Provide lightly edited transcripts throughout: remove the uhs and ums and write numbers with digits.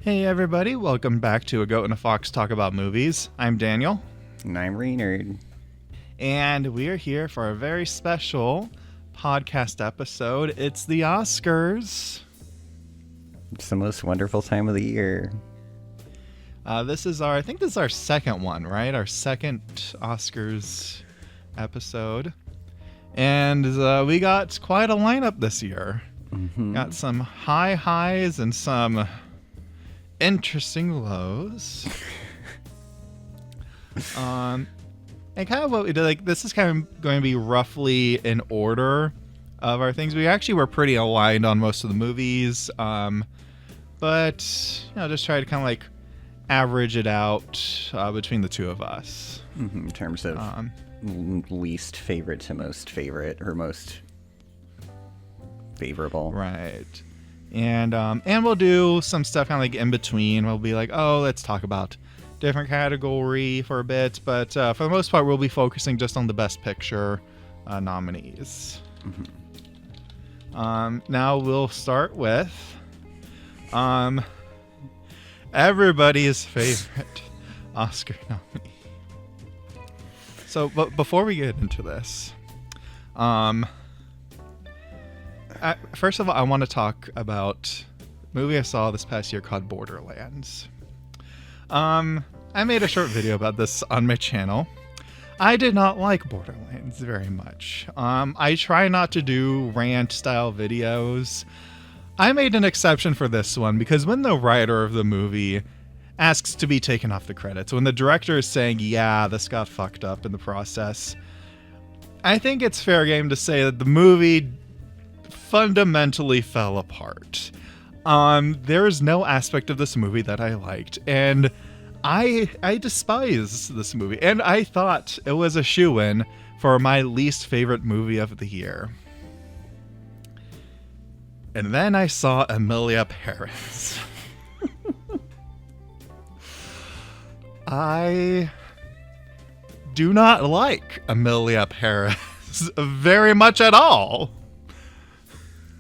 Hey everybody, welcome back to A Goat and a Fox Talk About Movies. I'm Daniel. And I'm Reynard. And we are here for a very special podcast episode. It's the Oscars. It's the most wonderful time of the year. This is our second one, right? Our second Oscars episode. And we got quite a lineup this year. Mm-hmm. Got some high highs and some interesting lows. And kind of what we did, this is kind of going to be roughly in order of our things. We actually were pretty aligned on most of the movies, but just try to kind of average it out between the two of us. Mm-hmm. In terms of least favorite to most favorite, or most favorable. Right. And we'll do some stuff kind of in between. We'll be let's talk about different category for a bit, but for the most part, we'll be focusing just on the Best Picture nominees. Mm-hmm. Now we'll start with everybody's favorite Oscar nominee. So, but before we get into this, first of all, I want to talk about a movie I saw this past year called Borderlands. I made a short video about this on my channel. I did not like Borderlands very much. I try not to do rant-style videos. I made an exception for this one because when the writer of the movie asks to be taken off the credits, when the director is saying, yeah, this got fucked up in the process, I think it's fair game to say that the movie fundamentally fell apart. There is no aspect of this movie that I liked, and I despise this movie, and I thought it was a shoo-in for my least favorite movie of the year. And then I saw Emilia Perez. I do not like Emilia Perez very much at all.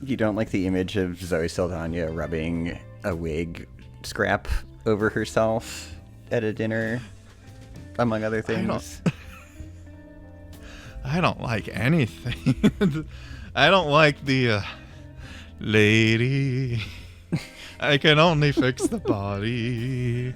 You don't like the image of Zoe Saldana rubbing a wig scrap over herself at a dinner, among other things? I don't like anything. I don't like the lady. I can only fix the body.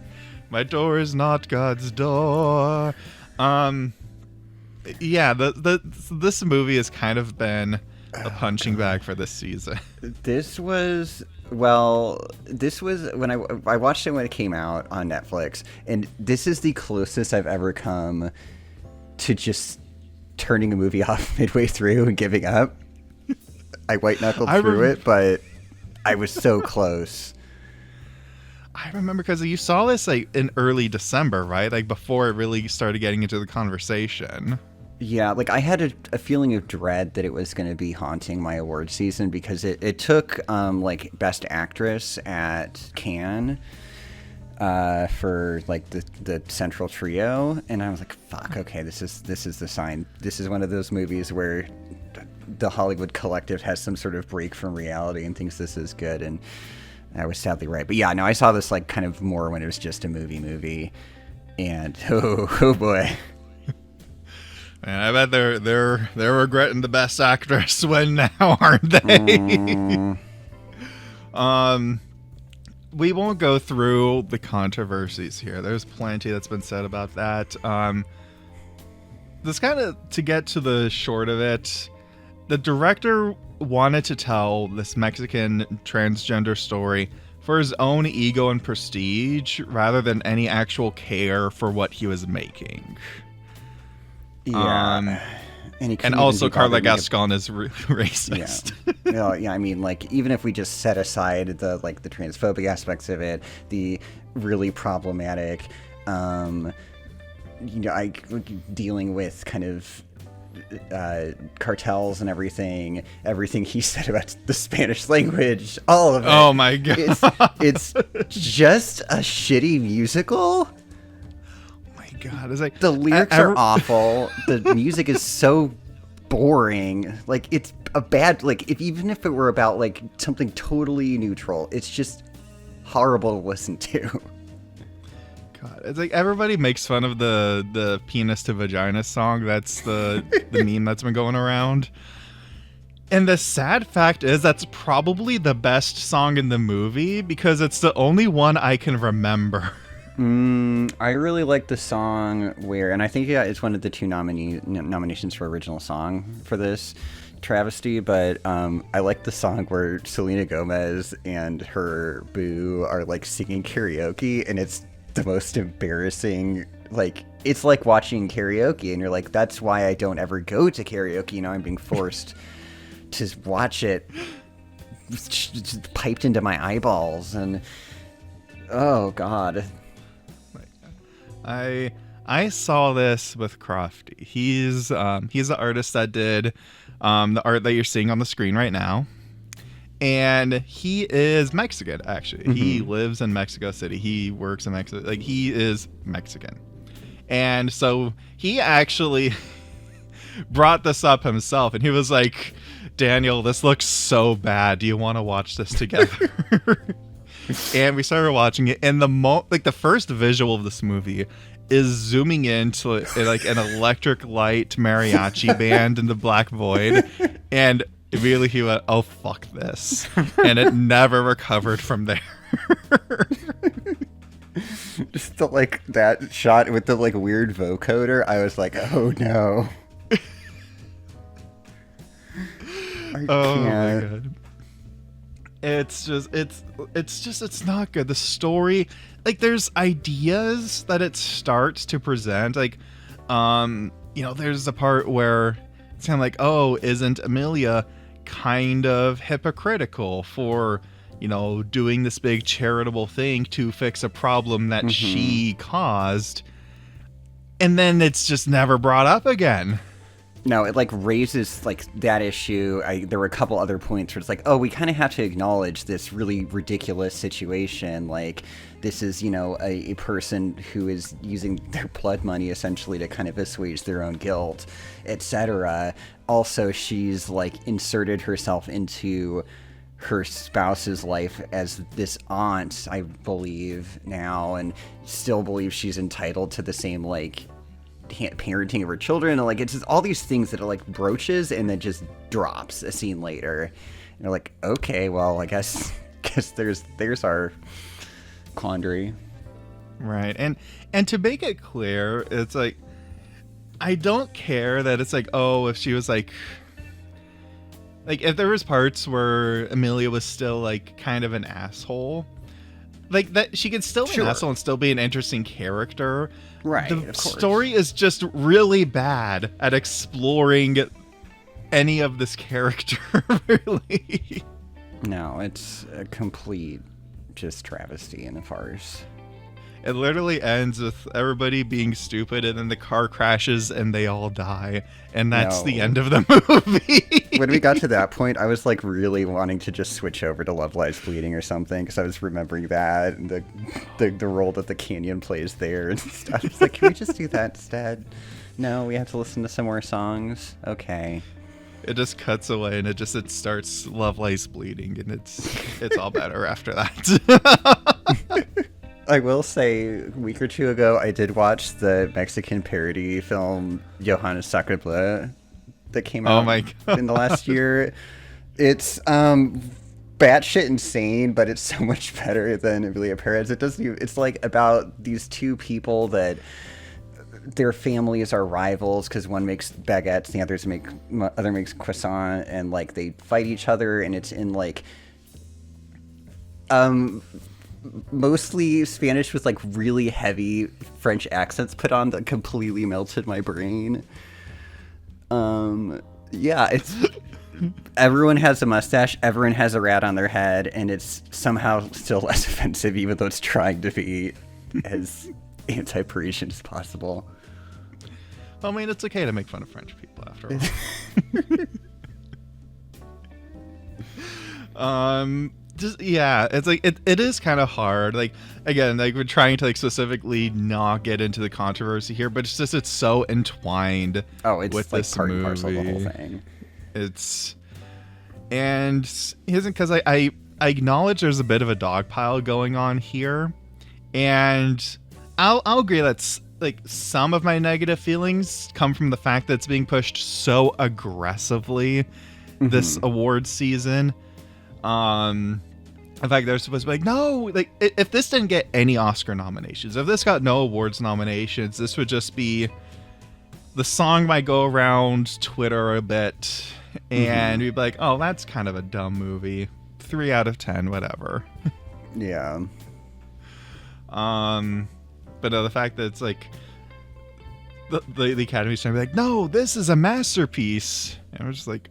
My door is not God's door. Yeah, this movie has kind of been a punching bag for this season. This was when I watched it when it came out on Netflix, and this is the closest I've ever come to just turning a movie off midway through and giving up. I white-knuckled through it, but I was so close. I remember because you saw this in early December, right? Before it really started getting into the conversation. Yeah, I had a feeling of dread that it was going to be haunting my award season because it took Best Actress at Cannes for the central trio, and I was like, fuck, okay, this is the sign. This is one of those movies where the Hollywood collective has some sort of break from reality and thinks this is good, and I was sadly right. But yeah, no, I saw this kind of more when it was just a movie, and oh boy. And I bet they're regretting the Best Actress win now, aren't they? We won't go through the controversies here. There's plenty that's been said about that. This kind of, to get to the short of it, the director wanted to tell this Mexican transgender story for his own ego and prestige rather than any actual care for what he was making. Yeah, and also Carla Gascon is racist. Yeah. I mean, even if we just set aside the transphobic aspects of it, the really problematic, dealing with kind of cartels and everything he said about the Spanish language, all of it. Oh my god, it's just a shitty musical. God, it's the lyrics are awful. The music is so boring. It's a bad, even if it were about something totally neutral, it's just horrible to listen to. God, it's like everybody makes fun of the penis to vagina song. That's the meme that's been going around. And the sad fact is that's probably the best song in the movie because it's the only one I can remember. I really like the song where, and I think it's one of the two nominations for original song for this travesty, but I like the song where Selena Gomez and her boo are like singing karaoke, and it's the most embarrassing. Like, it's like watching karaoke, and you're like, that's why I don't ever go to karaoke. You know, I'm being forced to watch it piped into my eyeballs, and oh god. I saw this with Crofty. He's the artist that did the art that you're seeing on the screen right now, and he is Mexican. Actually, he lives in Mexico City. He works in Mexico. Like, he is Mexican, and so he actually brought this up himself, and he was like, Daniel, this looks so bad. Do you want to watch this together? And we started watching it, and the first visual of this movie is zooming into like an electric light mariachi band in the black void, and immediately he went, "Oh fuck this," and it never recovered from there. Just like that shot with the like weird vocoder, I was like, "Oh no." Oh my god. It's not good. The story, like, there's ideas that it starts to present. Like, there's a part where it's kind of like, oh, isn't Emilia kind of hypocritical for, doing this big charitable thing to fix a problem that she caused? And then it's just never brought up again. No, it like raises like that issue. There were a couple other points where it's like, oh, we kind of have to acknowledge this really ridiculous situation. Like, this is, a person who is using their blood money essentially to kind of assuage their own guilt, etc. Also, she's like inserted herself into her spouse's life as this aunt, I believe now, and still believes she's entitled to the same like parenting of her children, and like it's just all these things that are like broaches and then just drops a scene later, and you're like, okay, well, I guess there's our quandary, right? And to make it clear, it's like, I don't care that it's like, oh, if she was like if there was parts where Emilia was still like kind of an asshole, like that, she could still be an asshole and still be an interesting character. Right. The story is just really bad at exploring any of this character, really. No, it's a complete just travesty and a farce. It literally ends with everybody being stupid, and then the car crashes and they all die, and that's the end of the movie. When we got to that point, I was like really wanting to just switch over to Love Lies Bleeding or something, because I was remembering that and the role that the canyon plays there and stuff. I was like, can we just do that instead? No, we have to listen to some more songs. Okay. It just cuts away, and it starts Love Lies Bleeding, and it's all better after that. I will say, a week or two ago, I did watch the Mexican parody film Johannes Sacre that came out in the last year. It's batshit insane, but it's so much better than Emilia Perez. It's like about these two people that their families are rivals because one makes baguettes, the other makes croissant, and like they fight each other, and it's in like mostly Spanish with like really heavy French accents put on that completely melted my brain. Yeah, it's everyone has a mustache, everyone has a rat on their head, and it's somehow still less offensive, even though it's trying to be as anti-Parisian as possible. I mean, it's okay to make fun of French people after all. It's like it is kind of hard. Like, again, like we're trying to like specifically not get into the controversy here, but it's so entwined. It's with like this part movie. and parcel of the whole thing. It's, and isn't because I I acknowledge there's a bit of a dogpile going on here, and I'll agree that's like some of my negative feelings come from the fact that it's being pushed so aggressively this award season. In fact, they're supposed to be like, no, like if this didn't get any Oscar nominations, if this got no awards nominations, this would just be the song might go around Twitter a bit, and we'd be like, oh, that's kind of a dumb movie. 3 out of 10, whatever. Yeah. But the fact that it's like the Academy's trying to be like, no, this is a masterpiece, and we're just like,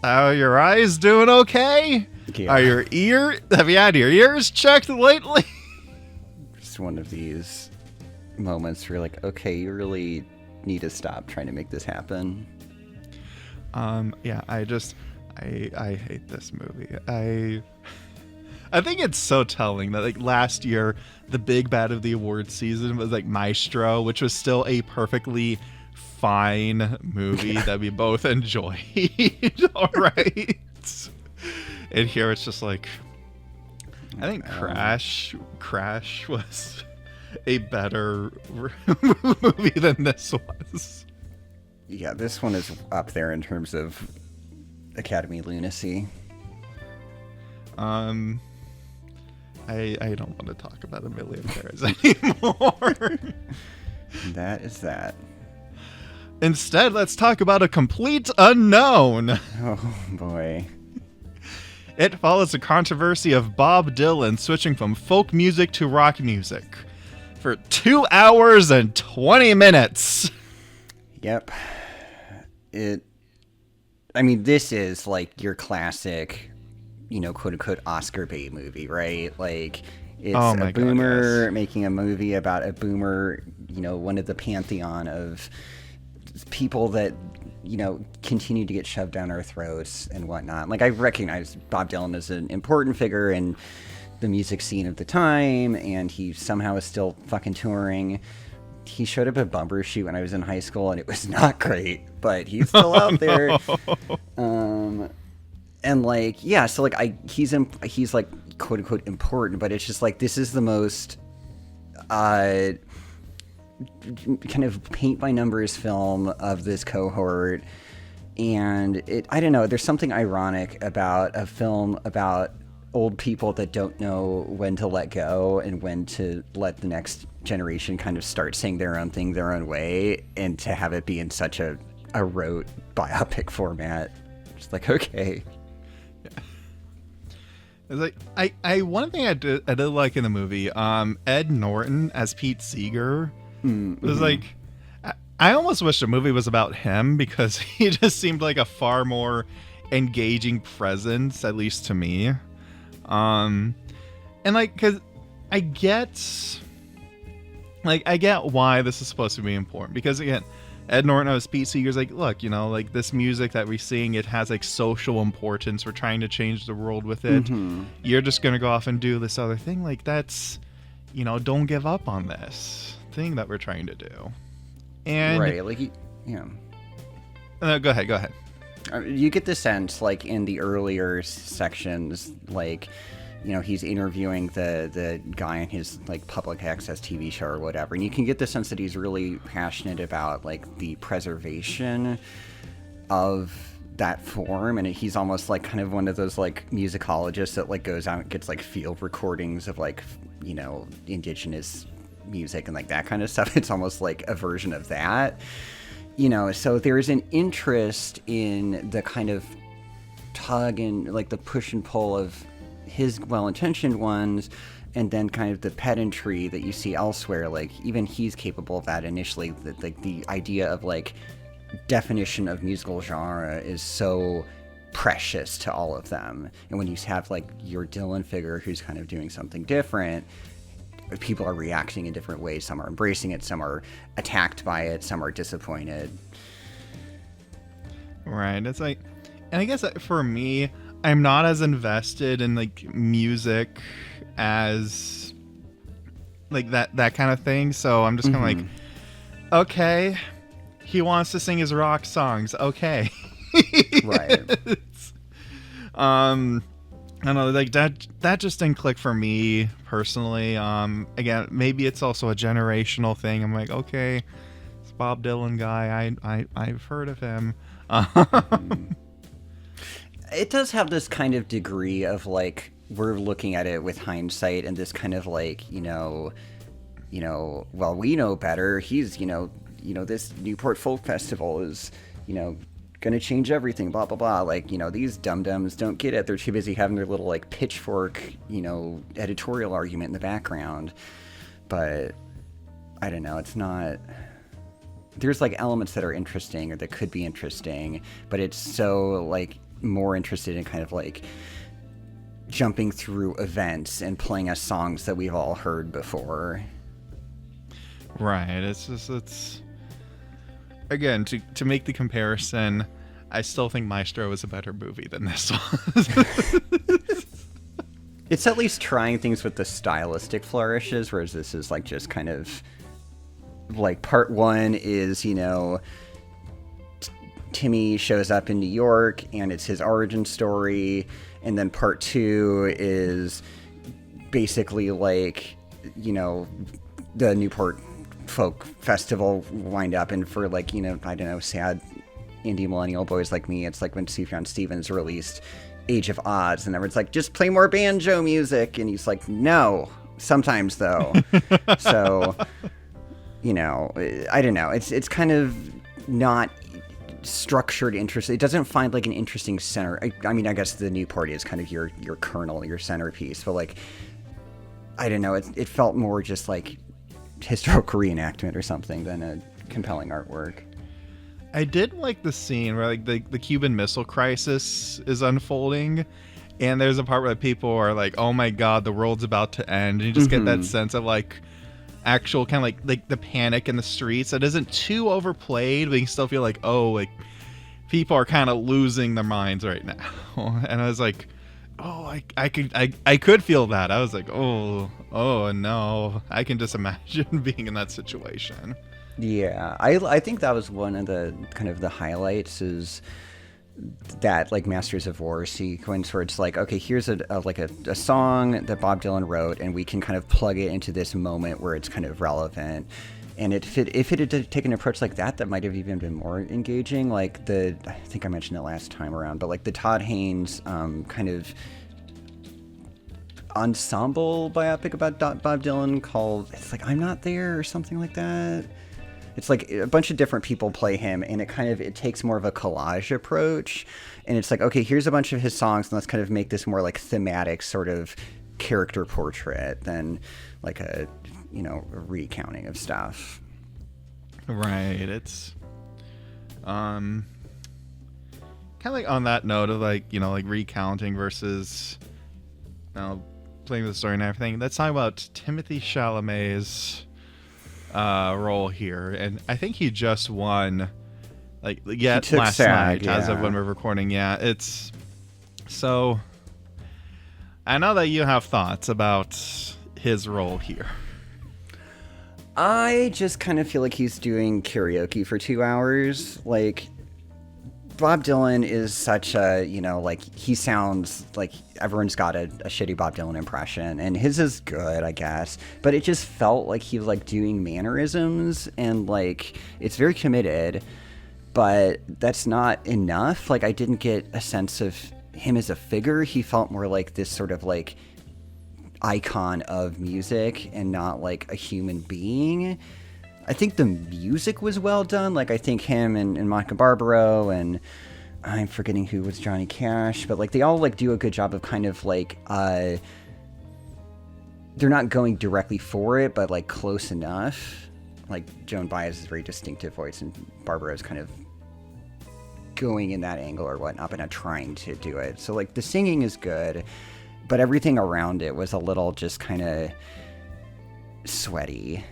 are your eyes doing okay? Yeah. Have you had your ears checked lately? Just one of these moments where you're like, okay, you really need to stop trying to make this happen. Yeah, I hate this movie. I think it's so telling that like last year the big bad of the awards season was like Maestro, which was still a perfectly fine movie that we both enjoyed. All right. And here it's just like, I think Crash was a better movie than this was. Yeah, this one is up there in terms of Academy lunacy. I don't want to talk about Emilia Perez anymore. That is that. Instead, let's talk about a complete unknown. Oh, boy. It follows the controversy of Bob Dylan switching from folk music to rock music for 2 hours and 20 minutes. Yep. I mean, this is like your classic, quote unquote Oscar bait movie, right? Like, it's a boomer making a movie about a boomer, one of the pantheon of people that, continue to get shoved down our throats and whatnot. Like, I recognize Bob Dylan as an important figure in the music scene of the time, and he somehow is still fucking touring. He showed up at Bumbershoot when I was in high school, and it was not great, but he's still out there. And like, yeah, so like he's like quote unquote important, but it's just like, this is the most kind of paint by numbers film of this cohort. And I don't know, there's something ironic about a film about old people that don't know when to let go and when to let the next generation kind of start saying their own thing their own way, and to have it be in such a rote biopic format. Just like, okay. Yeah. It's like one thing I did like in the movie, Ed Norton as Pete Seeger was like, I almost wish the movie was about him, because he just seemed like a far more engaging presence, at least to me. And like, because I get why this is supposed to be important, because again, Ed Norton as Pete Seeger's like, look, like this music that we sing, it has like social importance. We're trying to change the world with it. You're just gonna go off and do this other thing. Like, that's, don't give up on this thing that we're trying to do. And right, like, yeah. Go ahead. You get the sense, like, in the earlier sections, like, he's interviewing the guy in his, like, public access TV show or whatever, and you can get the sense that he's really passionate about, like, the preservation of that form, and he's almost, like, kind of one of those, like, musicologists that, like, goes out and gets, like, field recordings of, like, indigenous music and, like, that kind of stuff. It's almost like a version of that. So there's an interest in the kind of tug and like the push and pull of his well-intentioned ones, and then kind of the pedantry that you see elsewhere. Like, even he's capable of that initially. Like, the idea of like definition of musical genre is so precious to all of them. And when you have like your Dylan figure who's kind of doing something different, people are reacting in different ways. Some are embracing it, some are attacked by it, some are disappointed. Right. It's like, and I guess for me, I'm not as invested in like music as like that kind of thing. So I'm just kind of like, okay, he wants to sing his rock songs. Okay. Right. I don't know, like that just didn't click for me personally. Again, maybe it's also a generational thing. I'm like, okay, it's Bob Dylan guy. I've heard of him. It does have this kind of degree of like, we're looking at it with hindsight and this kind of like, well, we know better. He's, this Newport Folk Festival is, gonna change everything, blah blah blah. Like, these dum-dums don't get it. They're too busy having their little like pitchfork, editorial argument in the background. But I don't know, it's not, there's like elements that are interesting or that could be interesting, but it's so like more interested in kind of like jumping through events and playing us songs that we've all heard before. Right. It's again, to make the comparison, I still think Maestro is a better movie than this one. It's at least trying things with the stylistic flourishes, whereas this is like just kind of like part one is, Timmy shows up in New York and it's his origin story, and then part two is basically like, the Newport Folk Festival wind up, and for like, I don't know, sad indie millennial boys like me, it's like when Sufjan Stevens released Age of Odds and everyone's like, just play more banjo music, and he's like, no, sometimes though. So, I don't know, it's kind of not structured interest. It doesn't find like an interesting center. I mean, I guess the Newport is kind of your kernel, your centerpiece, but like, I don't know, it felt more just like historical reenactment or something than a compelling artwork. I did like the scene where like the Cuban Missile Crisis is unfolding, and there's a part where people are like, oh my god, the world's about to end, and you just get that sense of like actual kind of like the panic in the streets that isn't too overplayed, but you still feel like, oh, like people are kind of losing their minds right now. And I was like, oh, I could feel that. I was like, oh no, I can just imagine being in that situation. Yeah, I think that was one of the kind of the highlights, is that like Masters of War sequence where it's like, okay, here's a song that Bob Dylan wrote, and we can kind of plug it into this moment where it's kind of relevant. And if it had taken an approach like that might have even been more engaging. Like I think I mentioned it last time around, but like the Todd Haynes kind of ensemble biopic about Bob Dylan called, it's like I'm Not There or something like that. It's like a bunch of different people play him, and it takes more of a collage approach. And it's like, okay, here's a bunch of his songs, and let's kind of make this more like thematic sort of character portrait than like a recounting of stuff. Right. It's kind of like on that note of like, like recounting versus playing the story and everything. Let's talk about Timothée Chalamet's role here, and I think he just won last night, as of when we're recording. Yeah, it's so I know that you have thoughts about his role here. I just kind of feel like he's doing karaoke for 2 hours. Like, Bob Dylan is such a, he sounds like everyone's got a shitty Bob Dylan impression, and his is good, I guess, but it just felt like he was like doing mannerisms, and like it's very committed, but that's not enough. Like, I didn't get a sense of him as a figure. He felt more like this sort of like icon of music and not like a human being. I think the music was well done. Like, I think him and Monica Barbaro, and I'm forgetting who was Johnny Cash, but like they all like do a good job of kind of like they're not going directly for it, but like close enough. Like Joan Baez is a very distinctive voice, and Barbara's kind of going in that angle or whatnot, but not trying to do it. So like the singing is good, but everything around it was a little just kind of sweaty.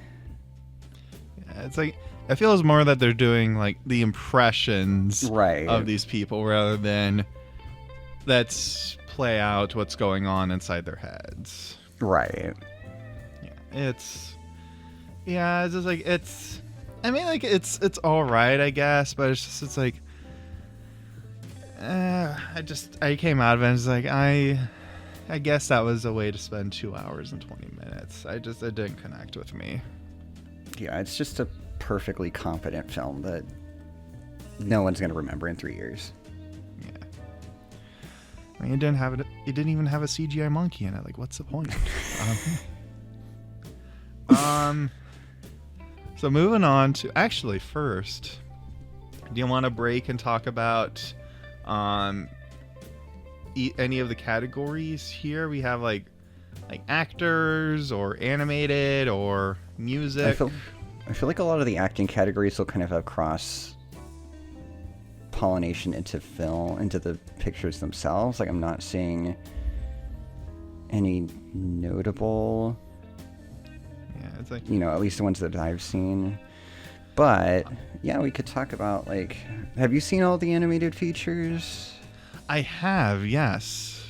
It's like, I feel it's more that they're doing like the impressions right of these people rather than let's play out what's going on inside their heads. Right. Yeah, it's just like, it's all right, I guess, but it's like, I came out of it and was like, I guess that was a way to spend 2 hours and 20 minutes. It didn't connect with me. Yeah, it's just a perfectly competent film that no one's going to remember in 3 years. Yeah. I mean, it didn't even have a CGI monkey in it. Like, what's the point? So moving on to, actually, first, do you want to break and talk about any of the categories here? We have like actors or animated or music. I feel like a lot of the acting categories will kind of have cross pollination into the pictures themselves. Like, I'm not seeing any notable, it's like, at least the ones that I've seen. But yeah, we could talk about, like, have you seen all the animated features? I have, yes.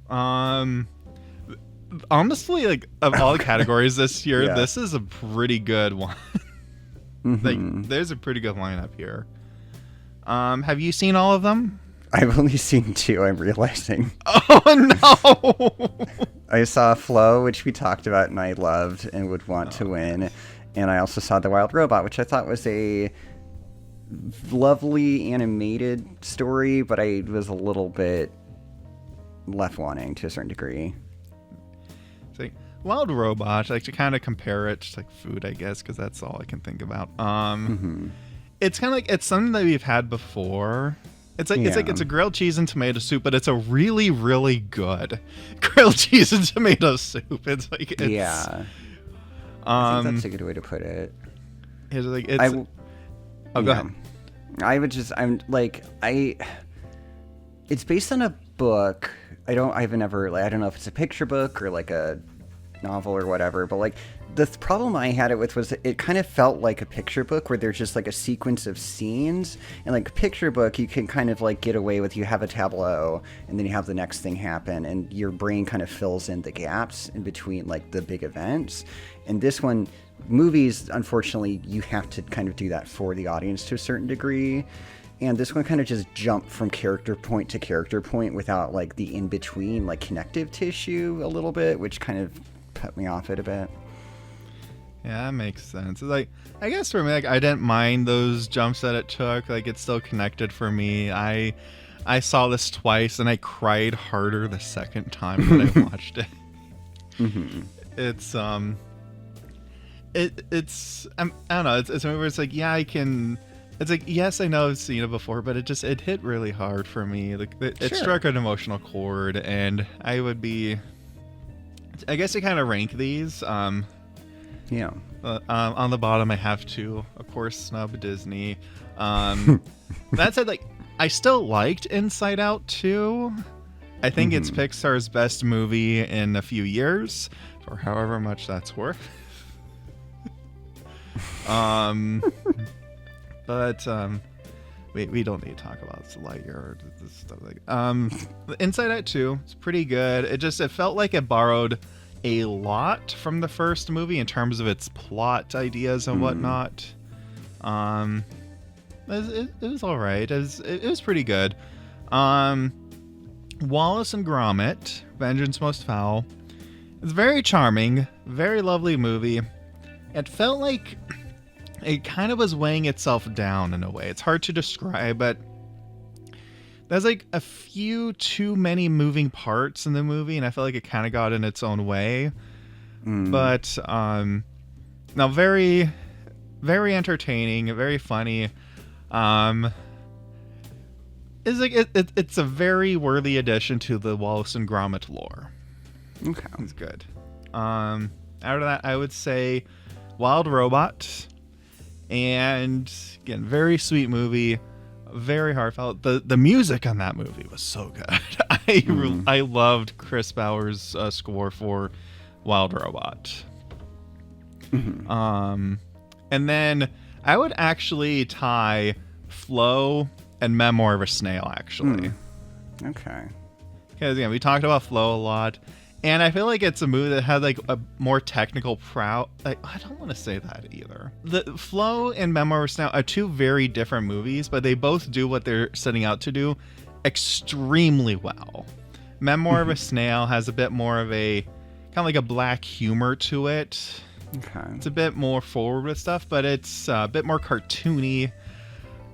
Honestly, like, of all the categories this year, Yeah. This is a pretty good one. Mm-hmm. Like, there's a pretty good lineup here. Have you seen all of them? I've only seen 2, I'm realizing. Oh no! I saw Flow, which we talked about and I loved and would want to win. And I also saw The Wild Robot, which I thought was a lovely animated story, but I was a little bit left wanting to a certain degree. It's like Wild Robot, like, to kind of compare it to like food, I guess, because that's all I can think about. It's kind of like, it's something that we've had before. It's a grilled cheese and tomato soup, but it's a really, really good grilled cheese and tomato soup. I think that's a good way to put it. It's like, go ahead. It's based on a book. I don't know if it's a picture book or like a novel or whatever, but like the problem I had it with was it kind of felt like a picture book where there's just like a sequence of scenes, and like a picture book you can kind of like get away with, you have a tableau and then you have the next thing happen and your brain kind of fills in the gaps in between like the big events. And this one, movies, unfortunately, you have to kind of do that for the audience to a certain degree. And this one kind of just jumped from character point to character point without like the in-between like connective tissue a little bit, which kind of put me off it a bit. Yeah, that makes sense. It's like, I guess for me, like, I didn't mind those jumps that it took. Like, it's still connected for me. I saw this twice and I cried harder the second time when I watched it. Mm-hmm. It's I don't know. It's a movie where it's like, yeah, I can. It's like, yes, I know I've seen it before, but it hit really hard for me. Like, it struck an emotional chord, and I guess I kind of rank these. Yeah. On the bottom, I have to, of course, snub Disney. That said, like, I still liked Inside Out 2. I think it's Pixar's best movie in a few years, for however much that's worth. But we don't need to talk about this Lightyear or this stuff like. Inside Out 2, it's pretty good. It felt like it borrowed a lot from the first movie in terms of its plot ideas and whatnot. It was all right. It was pretty good. Wallace and Gromit, Vengeance Most Foul. It's very charming, very lovely movie. It felt like it kind of was weighing itself down in a way. It's hard to describe, but there's like a few too many moving parts in the movie, and I felt like it kind of got in its own way. But now very, very entertaining, very funny. It's like it's a very worthy addition to the Wallace and Gromit lore. Okay, it's good. Out of that, I would say Wild Robot, and again, very sweet movie. Very heartfelt. The music on that movie was so good. I loved Chris Bauer's score for Wild Robot. And then I would actually tie Flow and Memoir of a Snail, actually. Okay. Because again, we talked about Flow a lot, And I feel like it's a movie that had like a more technical like, I don't want to say that either. The Flow and Memoir of a Snail are two very different movies, but they both do what they're setting out to do extremely well. Memoir of a Snail has a bit more of a kind of like a black humor to it. Okay. It's a bit more forward with stuff, but it's a bit more cartoony.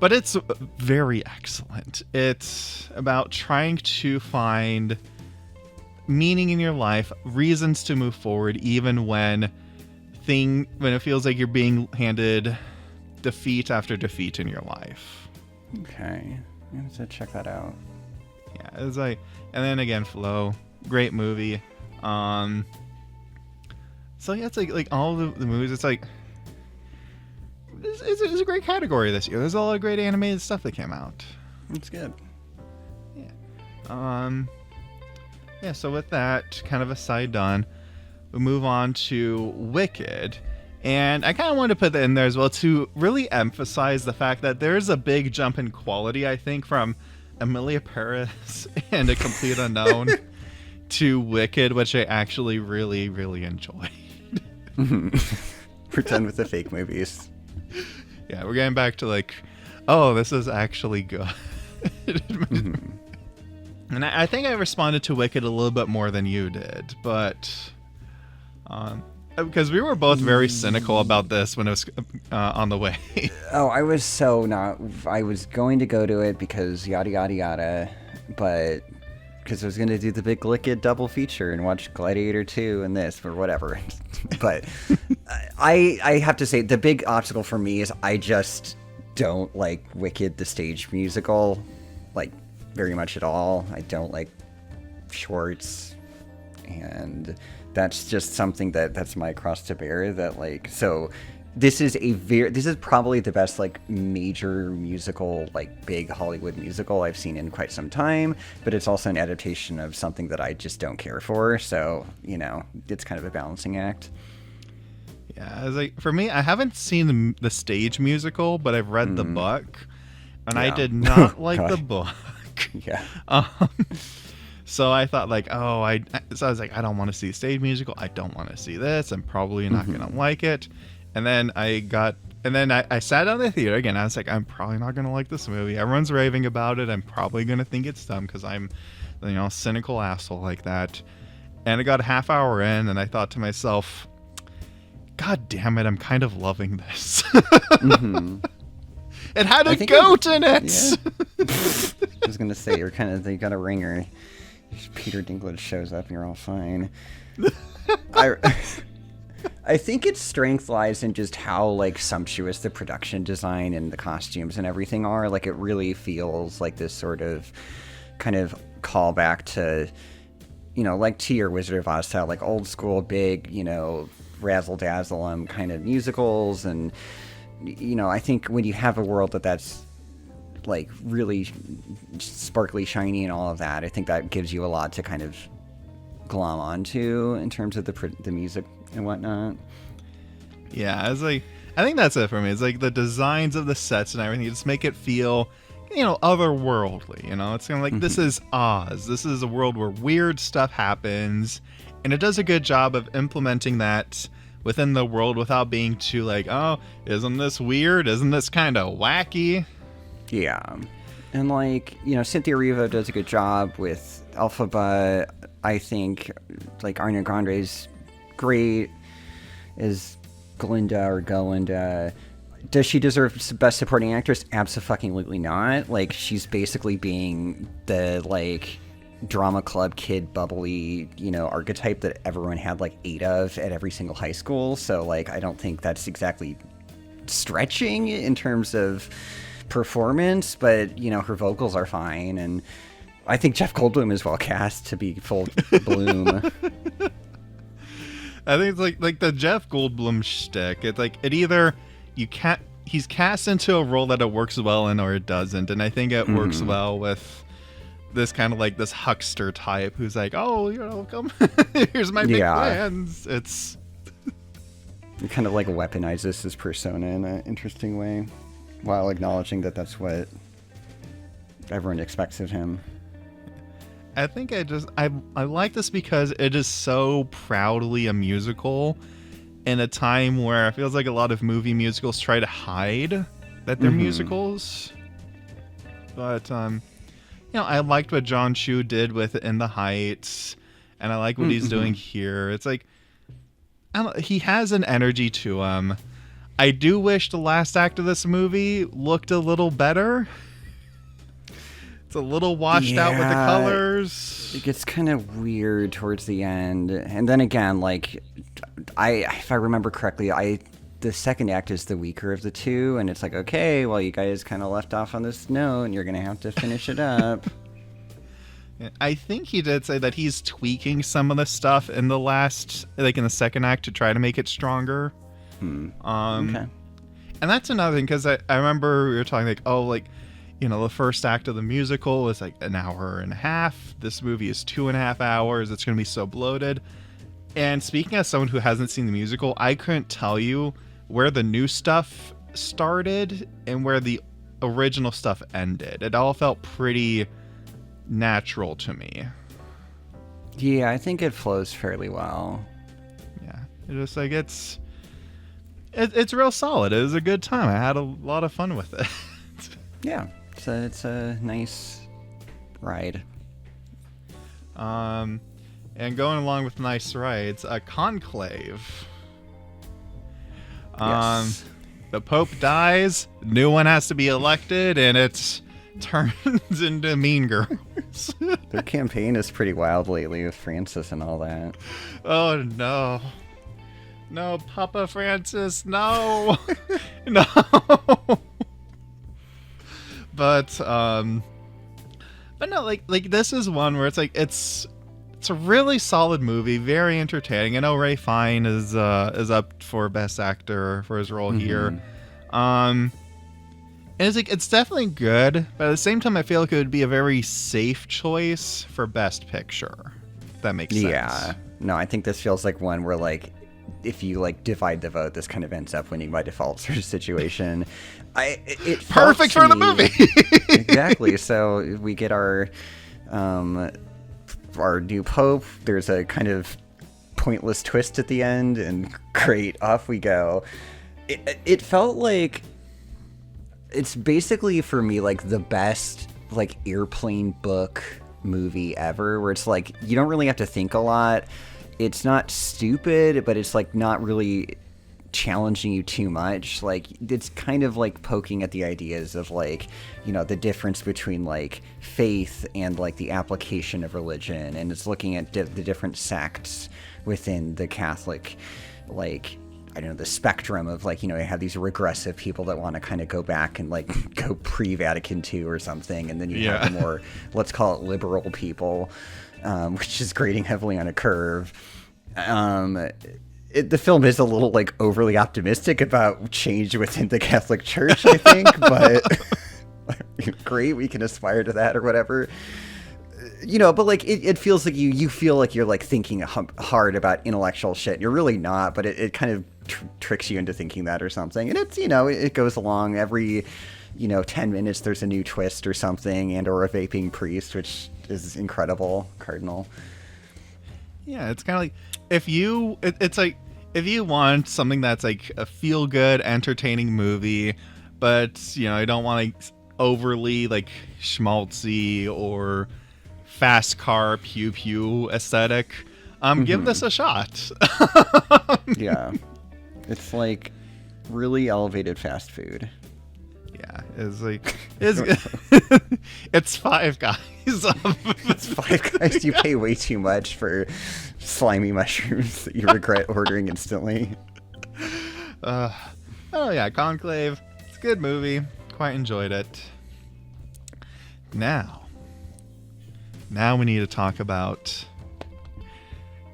But it's very excellent. It's about trying to find meaning in your life, reasons to move forward, even when it feels like you're being handed defeat after defeat in your life. Okay, I have to check that out. Yeah, it's like, and then again, Flow, great movie. So yeah, it's like all the movies. It's like it's a great category this year. There's a lot of great animated stuff that came out. It's good. Yeah. Yeah. So with that kind of a side done, we move on to Wicked, and I kind of wanted to put that in there as well to really emphasize the fact that there's a big jump in quality, I think, from Emilia Perez and A Complete Unknown to Wicked, which I actually really, really enjoyed. Pretend with the fake movies. Yeah, we're getting back to like, oh, this is actually good. And I think I responded to Wicked a little bit more than you did, but because we were both very cynical about this when it was on the way. Oh, I was so not. I was going to go to it because yada yada yada, but because I was going to do the big Wicked double feature and watch Gladiator 2 and this or whatever. But I have to say the big obstacle for me is I just don't like Wicked the stage musical, like very much at all. I don't like Schwartz, and that's just something that's my cross to bear. That like so. This is probably the best like major musical, like big Hollywood musical I've seen in quite some time, but it's also an adaptation of something that I just don't care for. So, it's kind of a balancing act. Yeah, it's like for me, I haven't seen the stage musical, but I've read the book, and I did not like the book. Yeah. So I thought like, so I was like, I don't want to see a stage musical. I don't want to see this. I'm probably not going to like it. And then I sat down in the theater again. I was like, I'm probably not going to like this movie. Everyone's raving about it. I'm probably going to think it's dumb because I'm, a cynical asshole like that. And I got a half hour in and I thought to myself, God damn it, I'm kind of loving this. It had a goat in it. Yeah. I was going to say, they got a ringer. Peter Dinklage shows up and you're all fine. I think its strength lies in just how like sumptuous the production design and the costumes and everything are. Like it really feels like this sort of kind of callback to, like to your Wizard of Oz style, like old school, big, razzle dazzle kind of musicals. And, I think when you have a world that's like really sparkly, shiny and all of that, I think that gives you a lot to kind of glom onto in terms of the music and whatnot. Yeah, I think that's it for me. It's like the designs of the sets and everything just make it feel, otherworldly. It's kind of like this is Oz. This is a world where weird stuff happens, and it does a good job of implementing that within the world without being too like, oh, isn't this weird? Isn't this kind of wacky? Yeah. And like, Cynthia Erivo does a good job with Elphaba. I think like Ariana Grande's great as Glinda or Golinda. Does she deserve Best Supporting Actress? Abso-fucking-lutely not. Like, she's basically being the, like, drama club kid bubbly, archetype that everyone had, like, 8 of at every single high school. So, like, I don't think that's exactly stretching in terms of performance, but, her vocals are fine. And I think Jeff Goldblum is well cast to be full bloom. I think it's like the Jeff Goldblum shtick. It's like he's cast into a role that it works well in or it doesn't, and I think it works well with this kind of like this huckster type who's like, oh, come, here's my big plans. It's it kind of like weaponizes his persona in an interesting way, while acknowledging that that's what everyone expects of him. I think I like this because it is so proudly a musical in a time where it feels like a lot of movie musicals try to hide that they're musicals. But I liked what John Chu did with In the Heights, and I like what he's doing here. It's like he has an energy to him. I do wish the last act of this movie looked a little better. It's a little washed out with the colors. It gets kind of weird towards the end. And then again, like, if I remember correctly, the second act is the weaker of the two. And it's like, okay, well, you guys kind of left off on this note, and you're going to have to finish it up. I think he did say that he's tweaking some of the stuff in the second act to try to make it stronger. Okay. And that's another thing, because I remember we were talking like, the first act of the musical is like an hour and a half. This movie is 2.5 hours. It's going to be so bloated. And speaking as someone who hasn't seen the musical, I couldn't tell you where the new stuff started and where the original stuff ended. It all felt pretty natural to me. Yeah, I think it flows fairly well. Yeah, it's just like it's real solid. It was a good time. I had a lot of fun with it. Yeah, it's a nice ride. And going along with nice rides, Conclave. Yes. The Pope dies, new one has to be elected, and it turns into Mean Girls. Their campaign is pretty wild lately with Francis and all that. Oh no. No, Papa Francis, no. No. But no, like this is one where it's like it's a really solid movie, very entertaining. I know Ray Fiennes is up for Best Actor for his role here. And it's definitely good, but at the same time I feel like it would be a very safe choice for Best Picture. If that makes sense. Yeah. No, I think this feels like one where like if you like divide the vote, this kind of ends up winning by default sort of situation. It perfect for the movie. Exactly. So we get our new pope. There's a kind of pointless twist at the end, and great, off we go. It felt like it's basically for me like the best like airplane book movie ever, where it's like you don't really have to think a lot. It's not stupid, but it's like not really challenging you too much. Like it's kind of like poking at the ideas of like, the difference between like faith and like the application of religion, and it's looking at the different sects within the Catholic, like, I don't know, the spectrum of like, you have these regressive people that want to kind of go back and like go pre-Vatican II or something, and then you have the more, let's call it liberal people, which is grading heavily on a curve. The film is a little like overly optimistic about change within the Catholic Church, I think, but great, we can aspire to that or whatever. But like it feels like you feel like you're like thinking hard about intellectual shit. You're really not, but it kind of tricks you into thinking that or something. And it's, it goes along every 10 minutes there's a new twist or something, and or a vaping priest, which is incredible. Cardinal. Yeah, it's kind of like it's like if you want something that's like a feel good, entertaining movie, but you don't want like overly like schmaltzy or fast car pew pew aesthetic, give this a shot. Yeah, it's like really elevated fast food. Yeah, it's like it's Five Guys. It's Five Guys. You pay way too much for slimy mushrooms that you regret ordering instantly. Oh yeah, Conclave. It's a good movie. Quite enjoyed it. Now we need to talk about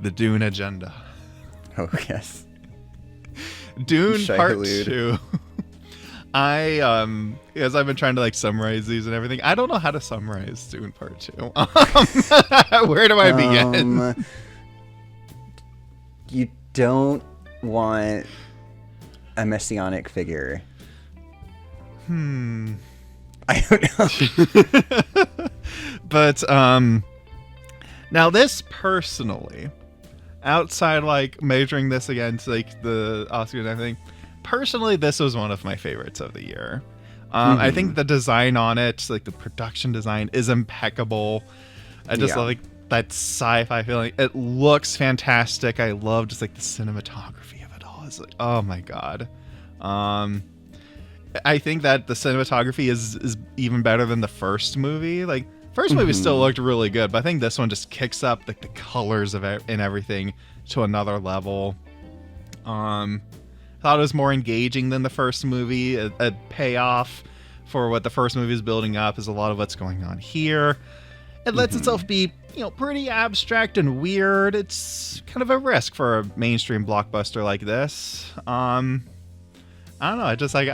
the Dune agenda. Oh yes, Dune Part 2. As I've been trying to like summarize these and everything, I don't know how to summarize Dune Part 2. Where do I begin? You don't want a messianic figure. I don't know. But Now, this personally, outside like measuring this against like the Oscars and everything, personally, this was one of my favorites of the year. I think the design on it, like the production design, is impeccable. I just love like that sci-fi feeling. It looks fantastic. I love just like the cinematography of it all. It's like, oh my god. I think that the cinematography is even better than the first movie. Like, first movie still looked really good, but I think this one just kicks up like the colors of it and everything to another level. Thought it was more engaging than the first movie. A payoff for what the first movie is building up is a lot of what's going on here. It lets itself be, pretty abstract and weird. It's kind of a risk for a mainstream blockbuster like this. I don't know. I just like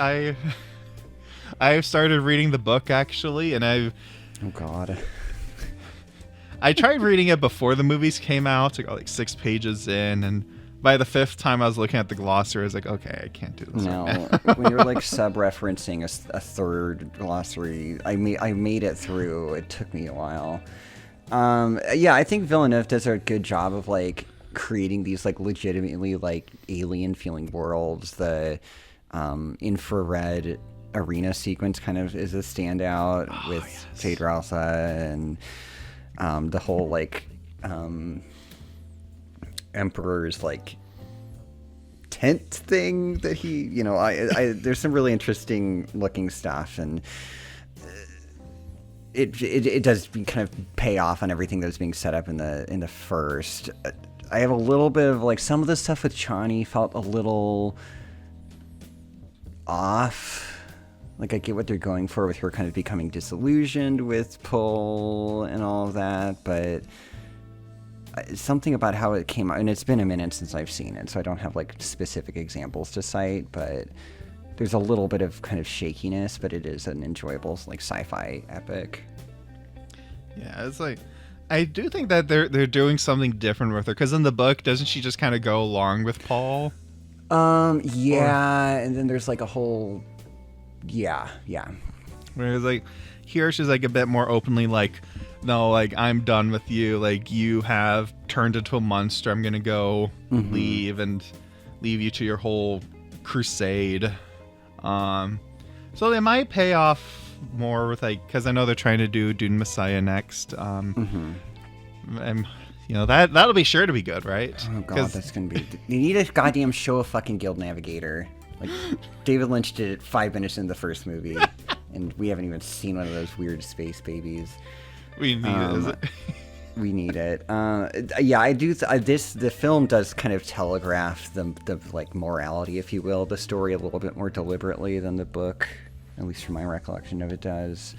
I've started reading the book actually, and oh god, I tried reading it before the movies came out. I got like 6 pages in, and by the 5th time I was looking at the glossary, I was like, okay, I can't do this. No, when you're like sub-referencing a third glossary, I made it through. It took me a while. Yeah, I think Villeneuve does a good job of like creating these like legitimately like alien feeling worlds. The infrared arena sequence kind of is a standout with Jade Ralsa, and the whole like Emperor's like tent thing that he, there's some really interesting looking stuff, and it does kind of pay off on everything that was being set up in the first. I have a little bit of like some of the stuff with Chani felt a little off. Like, I get what they're going for with her kind of becoming disillusioned with Pull and all of that, but something about how it came out, and it's been a minute since I've seen it, so I don't have like specific examples to cite, but there's a little bit of kind of shakiness, but it is an enjoyable like sci-fi epic. Yeah, it's like, I do think that they're doing something different with her, because in the book, doesn't she just kind of go along with Paul? Yeah, and then there's like a whole, yeah. Whereas like here she's like a bit more openly like, no, like I'm done with you. Like you have turned into a monster. I'm gonna go leave you to your whole crusade. So they might pay off more with like, because I know they're trying to do Dune Messiah next. And that'll be sure to be good, right? Oh god, that's gonna be. You need a goddamn show of fucking Guild Navigator. Like David Lynch did it 5 minutes in the first movie, and we haven't even seen one of those weird space babies. We need it. We need it. Yeah, I do. The film does kind of telegraph the like morality, if you will, the story a little bit more deliberately than the book, at least from my recollection of it does.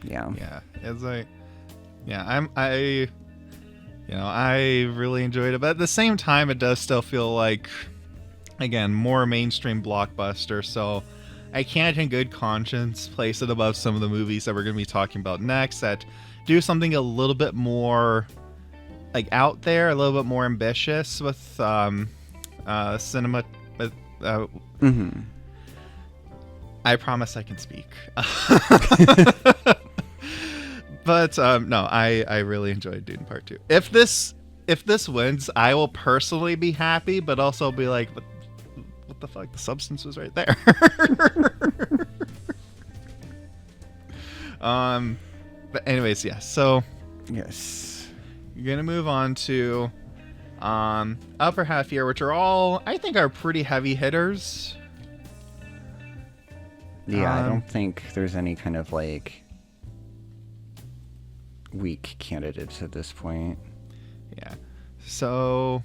Yeah. Yeah, it's like. Yeah, I really enjoyed it, but at the same time, it does still feel like, again, more mainstream blockbuster. So I can't, in good conscience, place it above some of the movies that we're going to be talking about next that do something a little bit more, like, out there, a little bit more ambitious with cinema. I promise I can speak. But no, I really enjoyed Dune Part 2. If this wins, I will personally be happy, but also be like, what the fuck? The substance was right there. But anyways, yeah. So yes, you're gonna move on to upper half here, which are all, I think, are pretty heavy hitters. Yeah, I don't think there's any kind of like weak candidates at this point. Yeah. So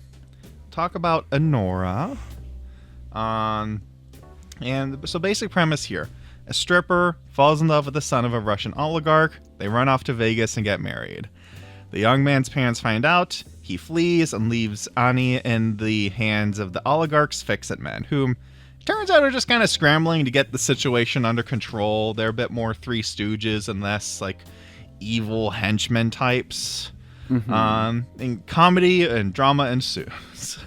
talk about Anora. And so basic premise here. A stripper falls in love with the son of a Russian oligarch. They run off to Vegas and get married. The young man's parents find out. He flees and leaves Ani in the hands of the oligarch's fix-it men, whom turns out are just kind of scrambling to get the situation under control. They're a bit more Three Stooges and less like evil henchmen types. And comedy and drama ensues.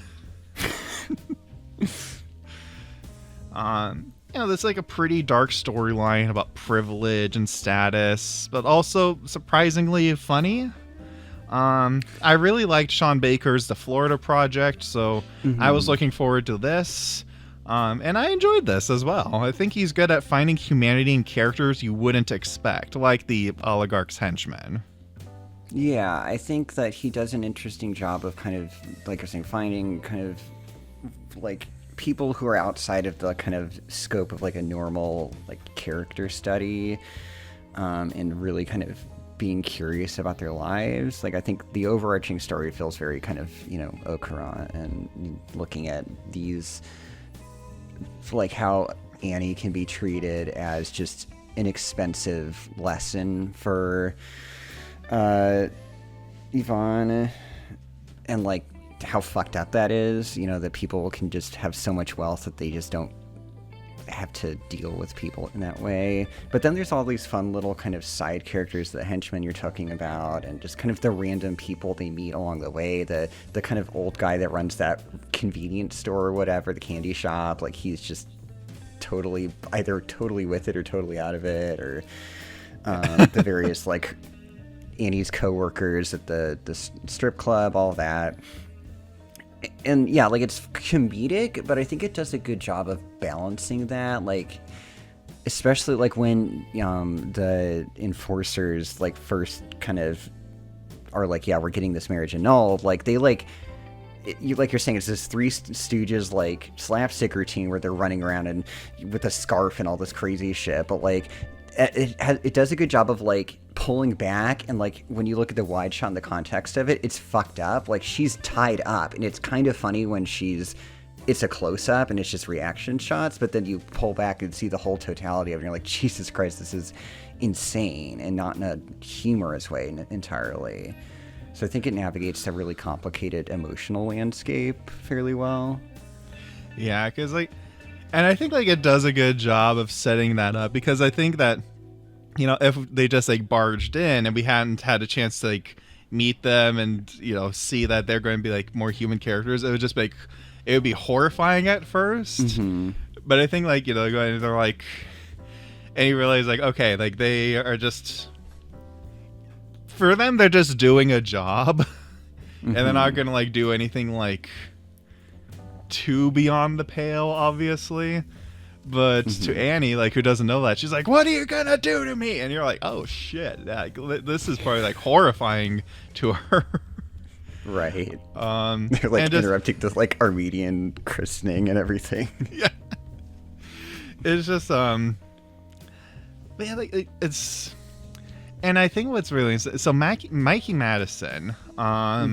And there's like a pretty dark storyline about privilege and status, but also surprisingly funny. I really liked Sean Baker's The Florida Project, so I was looking forward to this. And I enjoyed this as well. I think he's good at finding humanity in characters you wouldn't expect, like the oligarch's henchmen. Yeah, I think that he does an interesting job of kind of, like I was saying, finding kind of like people who are outside of the kind of scope of like a normal like character study, and really kind of being curious about their lives. Like I think the overarching story feels very kind of, Okra, and looking at these, like how Annie can be treated as just an expensive lesson for Yvonne, and like how fucked up that is, that people can just have so much wealth that they just don't have to deal with people in that way. But then there's all these fun little kind of side characters, the henchmen you're talking about, and just kind of the random people they meet along the way, the kind of old guy that runs that convenience store or whatever, the candy shop. Like he's just either totally with it or totally out of it, or the various like Annie's co-workers at the strip club, all that. And yeah, like it's comedic, but I think it does a good job of balancing that, like especially like when the enforcers like first kind of are like, yeah, we're getting this marriage annulled. Like they like you're saying, it's this Three Stooges like slapstick routine where they're running around and with a scarf and all this crazy shit, but like it does a good job of like pulling back, and like when you look at the wide shot in the context of it, it's fucked up. Like she's tied up, and it's kind of funny when it's a close-up and it's just reaction shots, but then you pull back and see the whole totality of it, and you're like, Jesus Christ, this is insane, and not in a humorous way entirely. So I think it navigates a really complicated emotional landscape fairly well. Yeah, because and I think like it does a good job of setting that up, because I think that, if they just like barged in and we hadn't had a chance to like meet them and, see that they're going to be like more human characters, it would just be it would be horrifying at first. Mm-hmm. But I think like, they're like, and you realize like, okay, like they are just, for them, they're just doing a job. Mm-hmm. And they're not going to like do anything like too beyond the pale, obviously. But to Annie, like, who doesn't know that, she's like, what are you gonna do to me? And you're like, oh shit, this is probably like horrifying to her. Right. They're like interrupting this like Armenian christening and everything. Yeah. It's just yeah, like it's, and I think what's really so Mikey Madison, I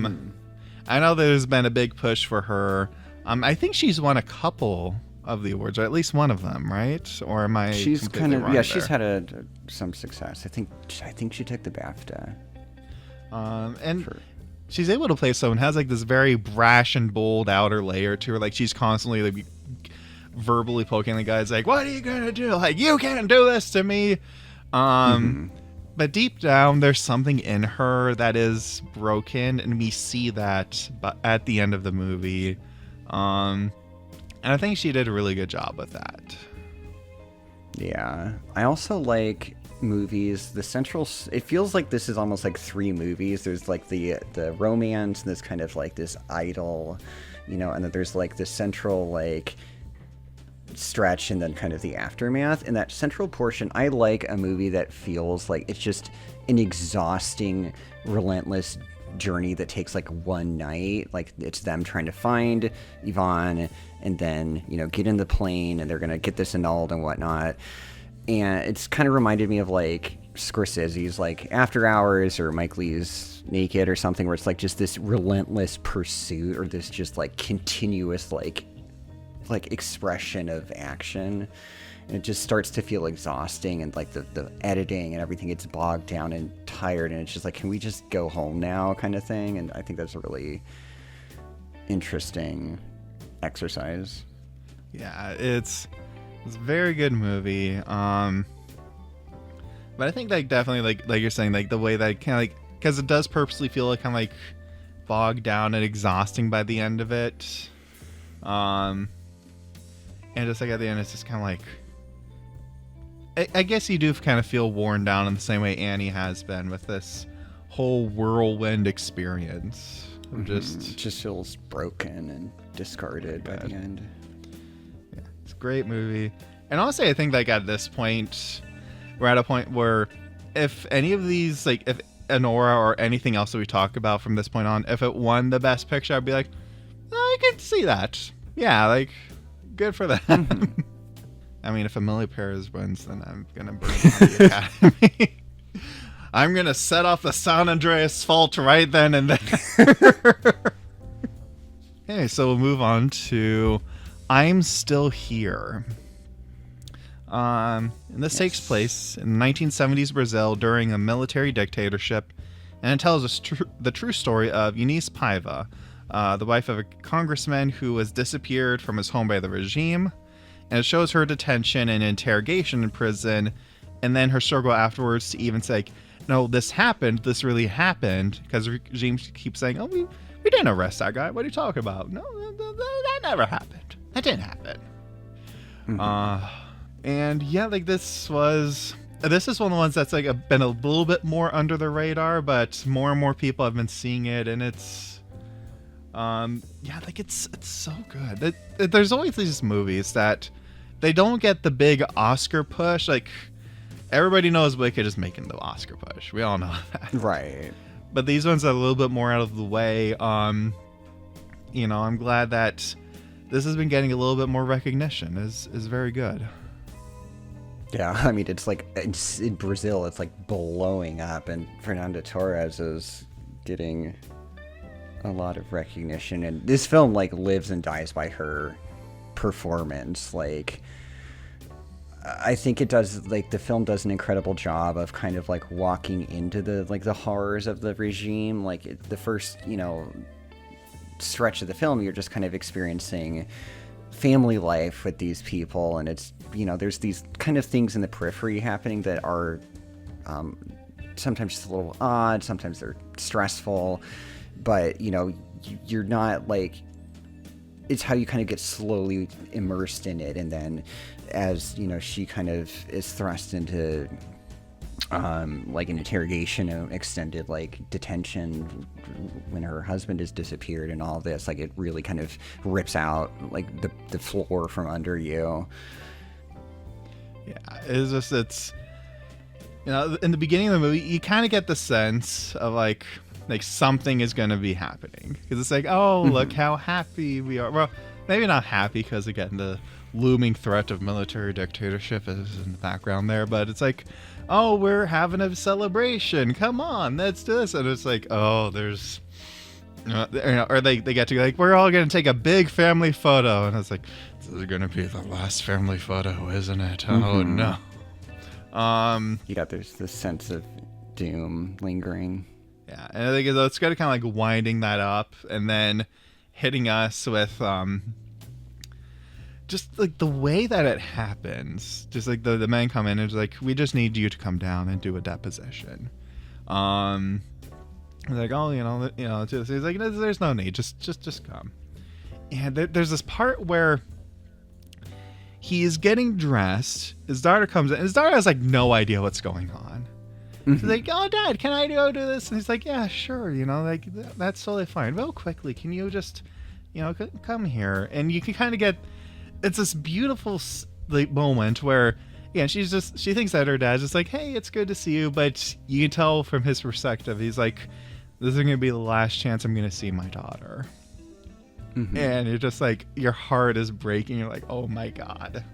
know there's been a big push for her. I think she's won a couple of the awards, or at least one of them, right? Or am I? She's kind of wrong there? She's had some success. I think she took the BAFTA. She's able to play someone who has like this very brash and bold outer layer to her. Like she's constantly like verbally poking the guys, like, "What are you gonna do? Like you can't do this to me." But deep down, there's something in her that is broken, and we see that at the end of the movie. And I think she did a really good job with that. Yeah. I also like movies. It feels like this is almost like three movies. There's like the romance, and there's kind of like this idol, and then there's like the central like stretch, and then kind of the aftermath. And that central portion, I like a movie that feels like it's just an exhausting, relentless journey that takes like one night. Like it's them trying to find Yvonne, and then get in the plane, and they're gonna get this annulled and whatnot. And it's kind of reminded me of like Scorsese's like After Hours, or Mike Leigh's Naked, or something, where it's like just this relentless pursuit, or this just like continuous like expression of action. And it just starts to feel exhausting, and like the editing and everything gets bogged down and tired, and it's just like, can we just go home now, kind of thing. And I think that's a really interesting exercise. Yeah, it's a very good movie. But I think like definitely like you're saying, like the way that kind of like, because it does purposely feel like kind of like bogged down and exhausting by the end of it. And just like at the end, it's just kind of like, I guess you do kind of feel worn down in the same way Annie has been with this whole whirlwind experience. Just feels broken and discarded by the end. Yeah, it's a great movie. And honestly, I think like at this point, we're at a point where if any of these, like if Anora or anything else that we talk about from this point on, if it won the best picture, I'd be like, oh, I can see that. Yeah, like, good for them. I mean, if Emilia Perez wins, then I'm going to burn the Academy. I'm going to set off the San Andreas fault right then and there. Okay, so we'll move on to I'm Still Here. And this takes place in 1970s Brazil during a military dictatorship, and it tells us the true story of Eunice Paiva, the wife of a congressman who was disappeared from his home by the regime. And it shows her detention and interrogation in prison, and then her struggle afterwards to even say, no, this happened, this really happened, because the regime keeps saying, oh, we didn't arrest that guy. What are you talking about? No, that never happened. That didn't happen. And yeah, like this is one of the ones that's like been a little bit more under the radar, but more and more people have been seeing it, and it's like it's so good. There's always these movies that they don't get the big Oscar push. Like everybody knows Wicked is making the Oscar push. We all know that, right? But these ones are a little bit more out of the way. I'm glad that this has been getting a little bit more recognition. Is very good. Yeah, I mean, it's in Brazil, it's like blowing up, and Fernanda Torres is getting a lot of recognition, and this film like lives and dies by her performance. Like, I think it does, like, the film does an incredible job of kind of like walking into the horrors of the regime. Like the first, stretch of the film, you're just kind of experiencing family life with these people, and it's, there's these kind of things in the periphery happening that are sometimes just a little odd, sometimes they're stressful, but you're not like, it's how you kind of get slowly immersed in it, and then as she kind of is thrust into like an interrogation, extended like detention when her husband has disappeared, and all this, like, it really kind of rips out like the floor from under you. Yeah, it's in the beginning of the movie you kind of get the sense of like something is going to be happening, because it's like, oh, look how happy we are. Well, maybe not happy, because again the looming threat of military dictatorship is in the background there, but it's like, oh, we're having a celebration, come on, let's do this. And it's like, oh, there's or they get to like, we're all gonna take a big family photo, and it's like, this is gonna be the last family photo, isn't it? Oh no. There's this sense of doom lingering. Yeah, and I think it's kind of like winding that up, and then hitting us with just like the way that it happens. Just like the men come in and it's like, we just need you to come down and do a deposition. Like, oh, he's like, there's no need, just come. And there's this part where he is getting dressed. His daughter comes in. His daughter has like no idea what's going on. She's like, oh, Dad, can I go do this? And he's like, yeah, sure. Like, that's totally fine. Real quickly, can you just, come here? And you can kind of get, it's this beautiful like moment where, she thinks that her dad's just like, hey, it's good to see you. But you can tell from his perspective, he's like, this is going to be the last chance I'm going to see my daughter. And you're just like, your heart is breaking. You're like, oh my God.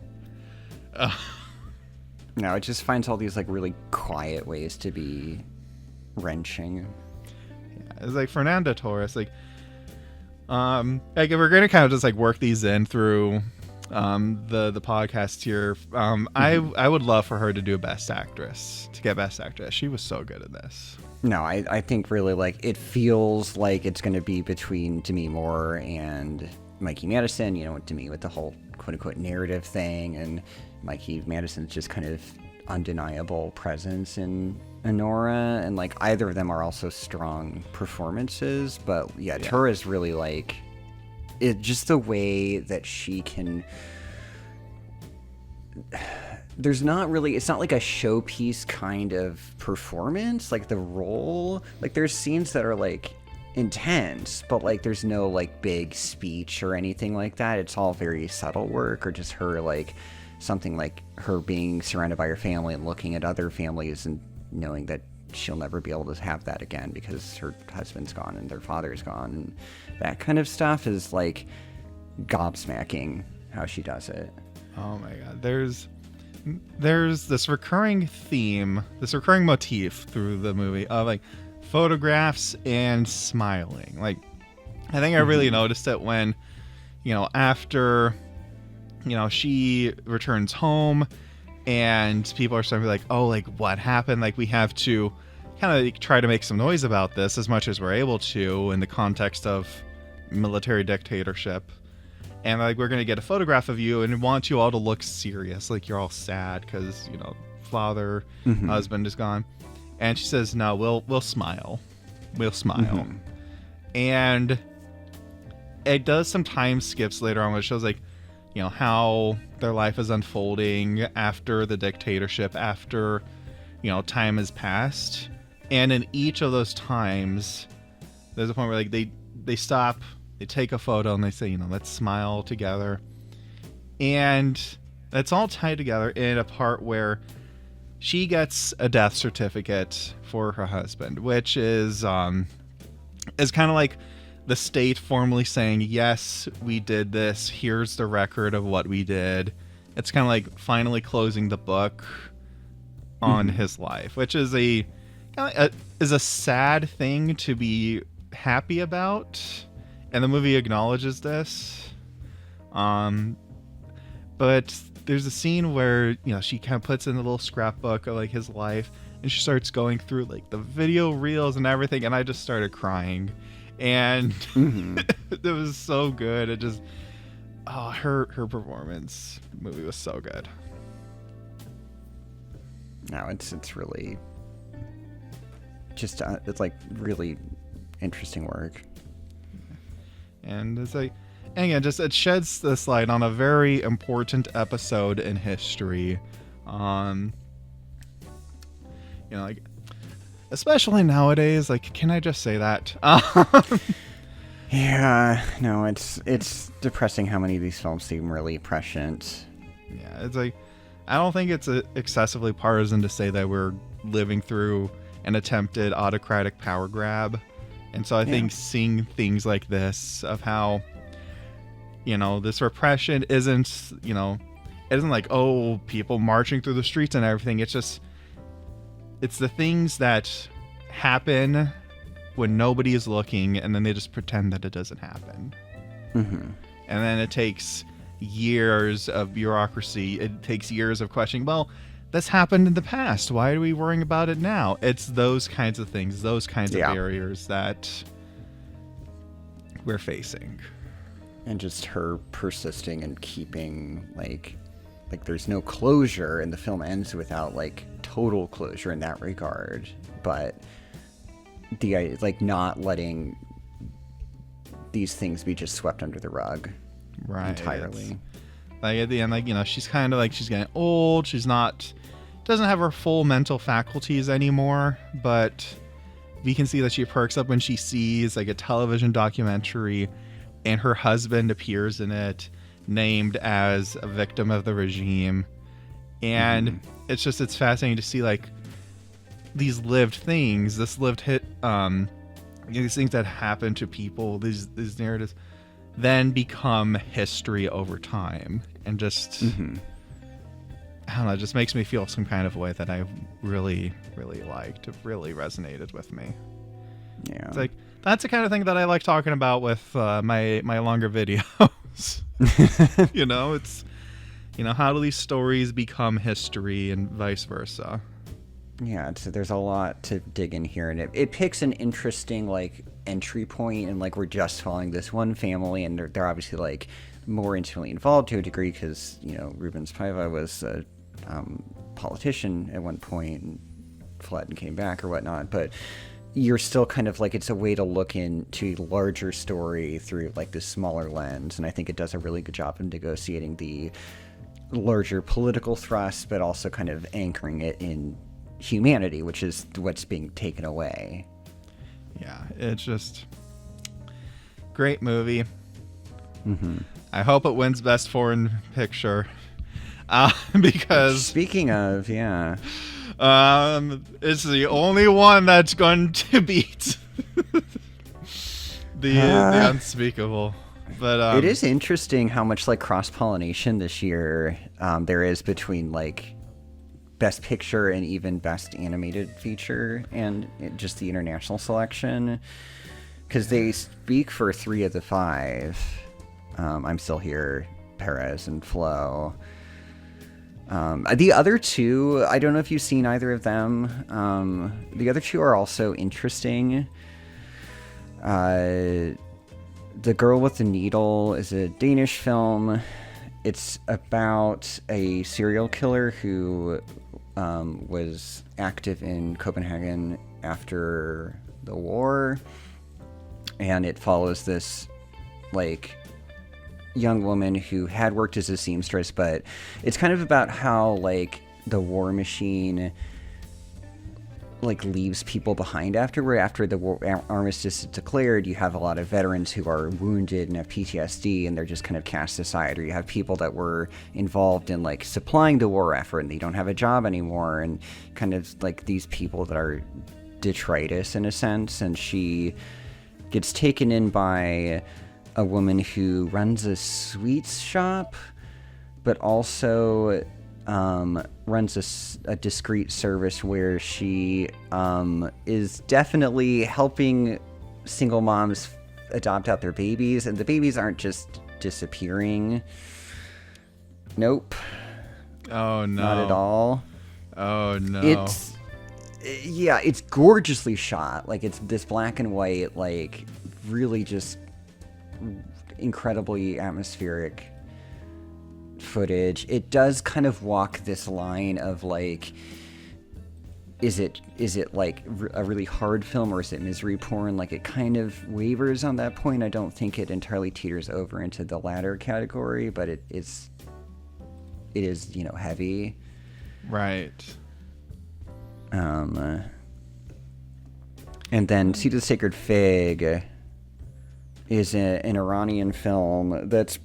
No, it just finds all these like really quiet ways to be wrenching. Yeah, it's like Fernanda Torres, like we're gonna kind of just like work these in through the podcast here. I would love for her to do Best Actress, to get Best Actress. She was so good at this. No, I think really like it feels like it's going to be between Demi Moore and Mikey Madison, Demi with the whole quote unquote narrative thing, and Mikey Madison's just kind of undeniable presence in Anora, and like either of them are also strong performances, but Torres really like it, just the way that she can there's not really, it's not like a showpiece kind of performance, like the role. Like there's scenes that are like intense, but like there's no like big speech or anything like that. It's all very subtle work, or just her like something like her being surrounded by her family and looking at other families and knowing that she'll never be able to have that again because her husband's gone and their father's gone, and that kind of stuff is like gobsmacking how she does it. Oh my god, there's this recurring theme, this recurring motif through the movie of like photographs and smiling. Like I think I really noticed it when, you know, after, you know, she returns home and people are starting to be like, oh, like what happened? Like we have to kind of like, try to make some noise about this as much as we're able to in the context of military dictatorship. And like, we're going to get a photograph of you and want you all to look serious. Like you're all sad because, you know, father, husband is gone. And she says, no, we'll smile. We'll smile. And it does some time skips later on, which shows like, you know, how their life is unfolding after the dictatorship, after, you know, time has passed. And in each of those times, there's a point where like they stop, they take a photo and they say, you know, let's smile together. And that's all tied together in a part where she gets a death certificate for her husband, which is kind of like the state formally saying, yes, we did this. Here's the record of what we did. It's kind of like finally closing the book on his life, which is a sad thing to be happy about. And the movie acknowledges this. But there's a scene where, you know, she kind of puts in a little scrapbook of like his life, and she starts going through like the video reels and everything, and I just started crying. And it was so good. It just, oh, her performance movie was so good. No, it's really just it's like really interesting work. And it's like, and again, just it sheds this light on a very important episode in history. You know, like, especially nowadays, like, can I just say that? Yeah, no, it's depressing how many of these films seem really prescient. Yeah, it's like, I don't think it's excessively partisan to say that we're living through an attempted autocratic power grab. And so I think seeing things like this of how, you know, this repression isn't, you know, it isn't like, oh, people marching through the streets and everything. It's just, it's the things that happen when nobody is looking, and then they just pretend that it doesn't happen. And then it takes years of bureaucracy. It takes years of questioning, well, this happened in the past. Why are we worrying about it now? It's those kinds of things, those kinds of barriers that we're facing. And just her persisting and keeping, like there's no closure, and the film ends without, like, total closure in that regard. But the, like, not letting these things be just swept under the rug entirely. Like, at the end, like, you know, she's kind of like, she's getting old. She's not, doesn't have her full mental faculties anymore, but we can see that she perks up when she sees like a television documentary and her husband appears in it, named as a victim of the regime. And it's just, it's fascinating to see like these lived things, this lived hit, these things that happen to people, these narratives then become history over time. And just, I don't know, it just makes me feel some kind of way that I really, really liked. It really resonated with me. Yeah. It's like, that's the kind of thing that I like talking about with my longer videos. You know, it's, you know, how do these stories become history and vice versa? Yeah, there's a lot to dig in here, and it picks an interesting, like, entry point, and, like, we're just following this one family, and they're obviously, like, more intimately involved to a degree because, you know, Rubens Paiva was a politician at one point and fled and came back or whatnot, but you're still kind of like, it's a way to look into a larger story through like this smaller lens, and I think it does a really good job of negotiating the larger political thrust, but also kind of anchoring it in humanity, which is what's being taken away. Yeah, it's just great movie. Mm-hmm. I hope it wins Best Foreign Picture, because speaking of, yeah, it's the only one that's going to beat the Unspeakable. But it is interesting how much like cross-pollination this year there is between like Best Picture and even Best Animated Feature and just the international selection, because they speak for 3 of the 5. I'm Still Here, Perez, and Flo. The other 2, I don't know if you've seen either of them. The other 2 are also interesting. The Girl with the Needle is a Danish film. It's about a serial killer who was active in Copenhagen after the war, and it follows this like young woman who had worked as a seamstress, but it's kind of about how like the war machine like leaves people behind after the war armistice is declared. You have a lot of veterans who are wounded and have PTSD, and they're just kind of cast aside. Or you have people that were involved in like supplying the war effort and they don't have a job anymore, and kind of like these people that are detritus in a sense. And she gets taken in by a woman who runs a sweets shop, but also runs a discreet service where she is definitely helping single moms adopt out their babies, and the babies aren't just disappearing. Nope. Oh no. Not at all. Oh no. It's gorgeously shot. Like, it's this black and white, like really just incredibly atmospheric footage. It does kind of walk this line of like, is it like a really hard film, or is it misery porn? Like, it kind of wavers on that point. I don't think it entirely teeters over into the latter category, but it is heavy. Right. And then Seed of the Sacred Fig is an Iranian film that's,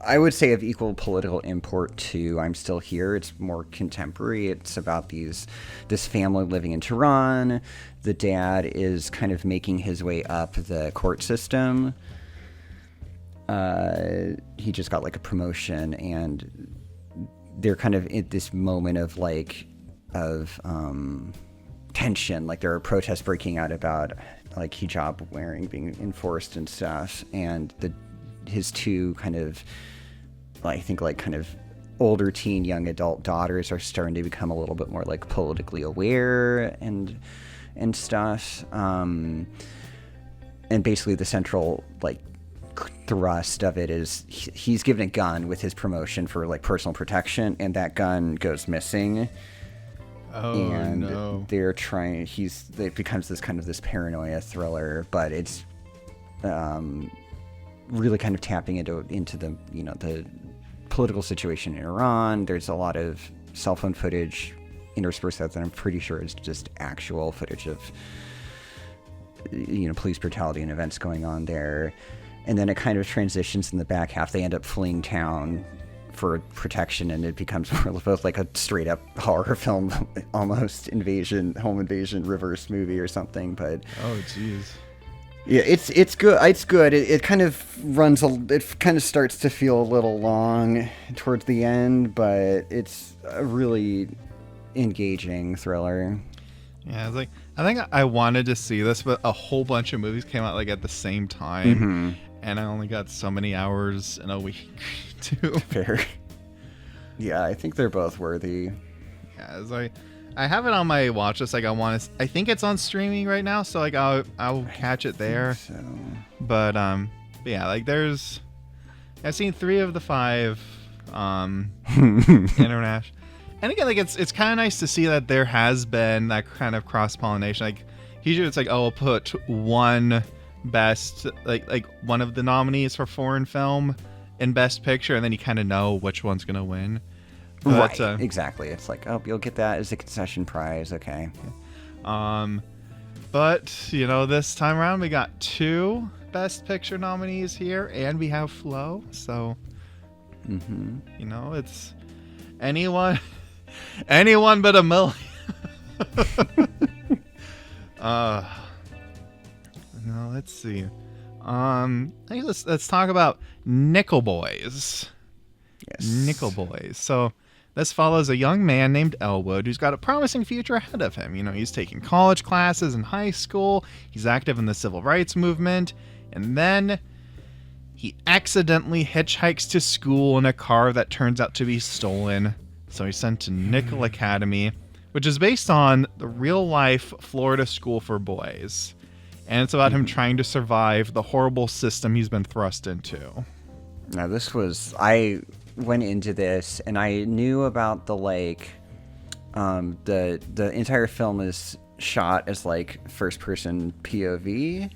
I would say, of equal political import to I'm Still Here. It's more contemporary. It's about this family living in Tehran. The dad is kind of making his way up the court system. He just got like a promotion, and they're kind of at this moment of tension. Like, there are protests breaking out about like hijab wearing being enforced and stuff, and his 2 kind of, I think, like kind of older teen, young adult daughters are starting to become a little bit more like politically aware and stuff. And basically the central like thrust of it is he's given a gun with his promotion for like personal protection, and that gun goes missing. Oh, and no. They're trying. It becomes this kind of this paranoia thriller, but it's really kind of tapping into the the political situation in Iran. There's a lot of cell phone footage interspersed that I'm pretty sure is just actual footage of police brutality and events going on there. And then it kind of transitions in the back half. They end up fleeing town for protection, and it becomes more both like a straight up horror film, almost home invasion reverse movie or something. But oh jeez. Yeah, it's good. It's good. It kind of it kind of starts to feel a little long towards the end, but it's a really engaging thriller. Yeah, it's like, I think I wanted to see this, but a whole bunch of movies came out like at the same time, Mm-hmm. and I only got so many hours in a week to. Fair. Yeah, I think they're both worthy. Yeah, it's like, I have it on my watch list. Like, I think it's on streaming right now, so like I'll catch it there. So. But yeah, like I've seen 3 of the 5 international. And again, like it's kind of nice to see that there has been that kind of cross pollination. Like, usually it's like, oh, we'll put one best like one of the nominees for foreign film in Best Picture, and then you kind of know which one's gonna win. But, right, exactly. It's like, oh, you'll get that as a concession prize. Okay. But, this time around we got 2 Best Picture nominees here, and we have Flo. So, it's anyone but Emilia. No, let's see. I think let's talk about Nickel Boys. Yes. Nickel Boys. So this follows a young man named Elwood who's got a promising future ahead of him. He's taking college classes in high school. He's active in the civil rights movement. And then he accidentally hitchhikes to school in a car that turns out to be stolen. So he's sent to Nickel Academy, which is based on the real-life Florida School for Boys. And it's about him trying to survive the horrible system he's been thrust into. Now, I went into this and I knew about the entire film is shot as first person POV.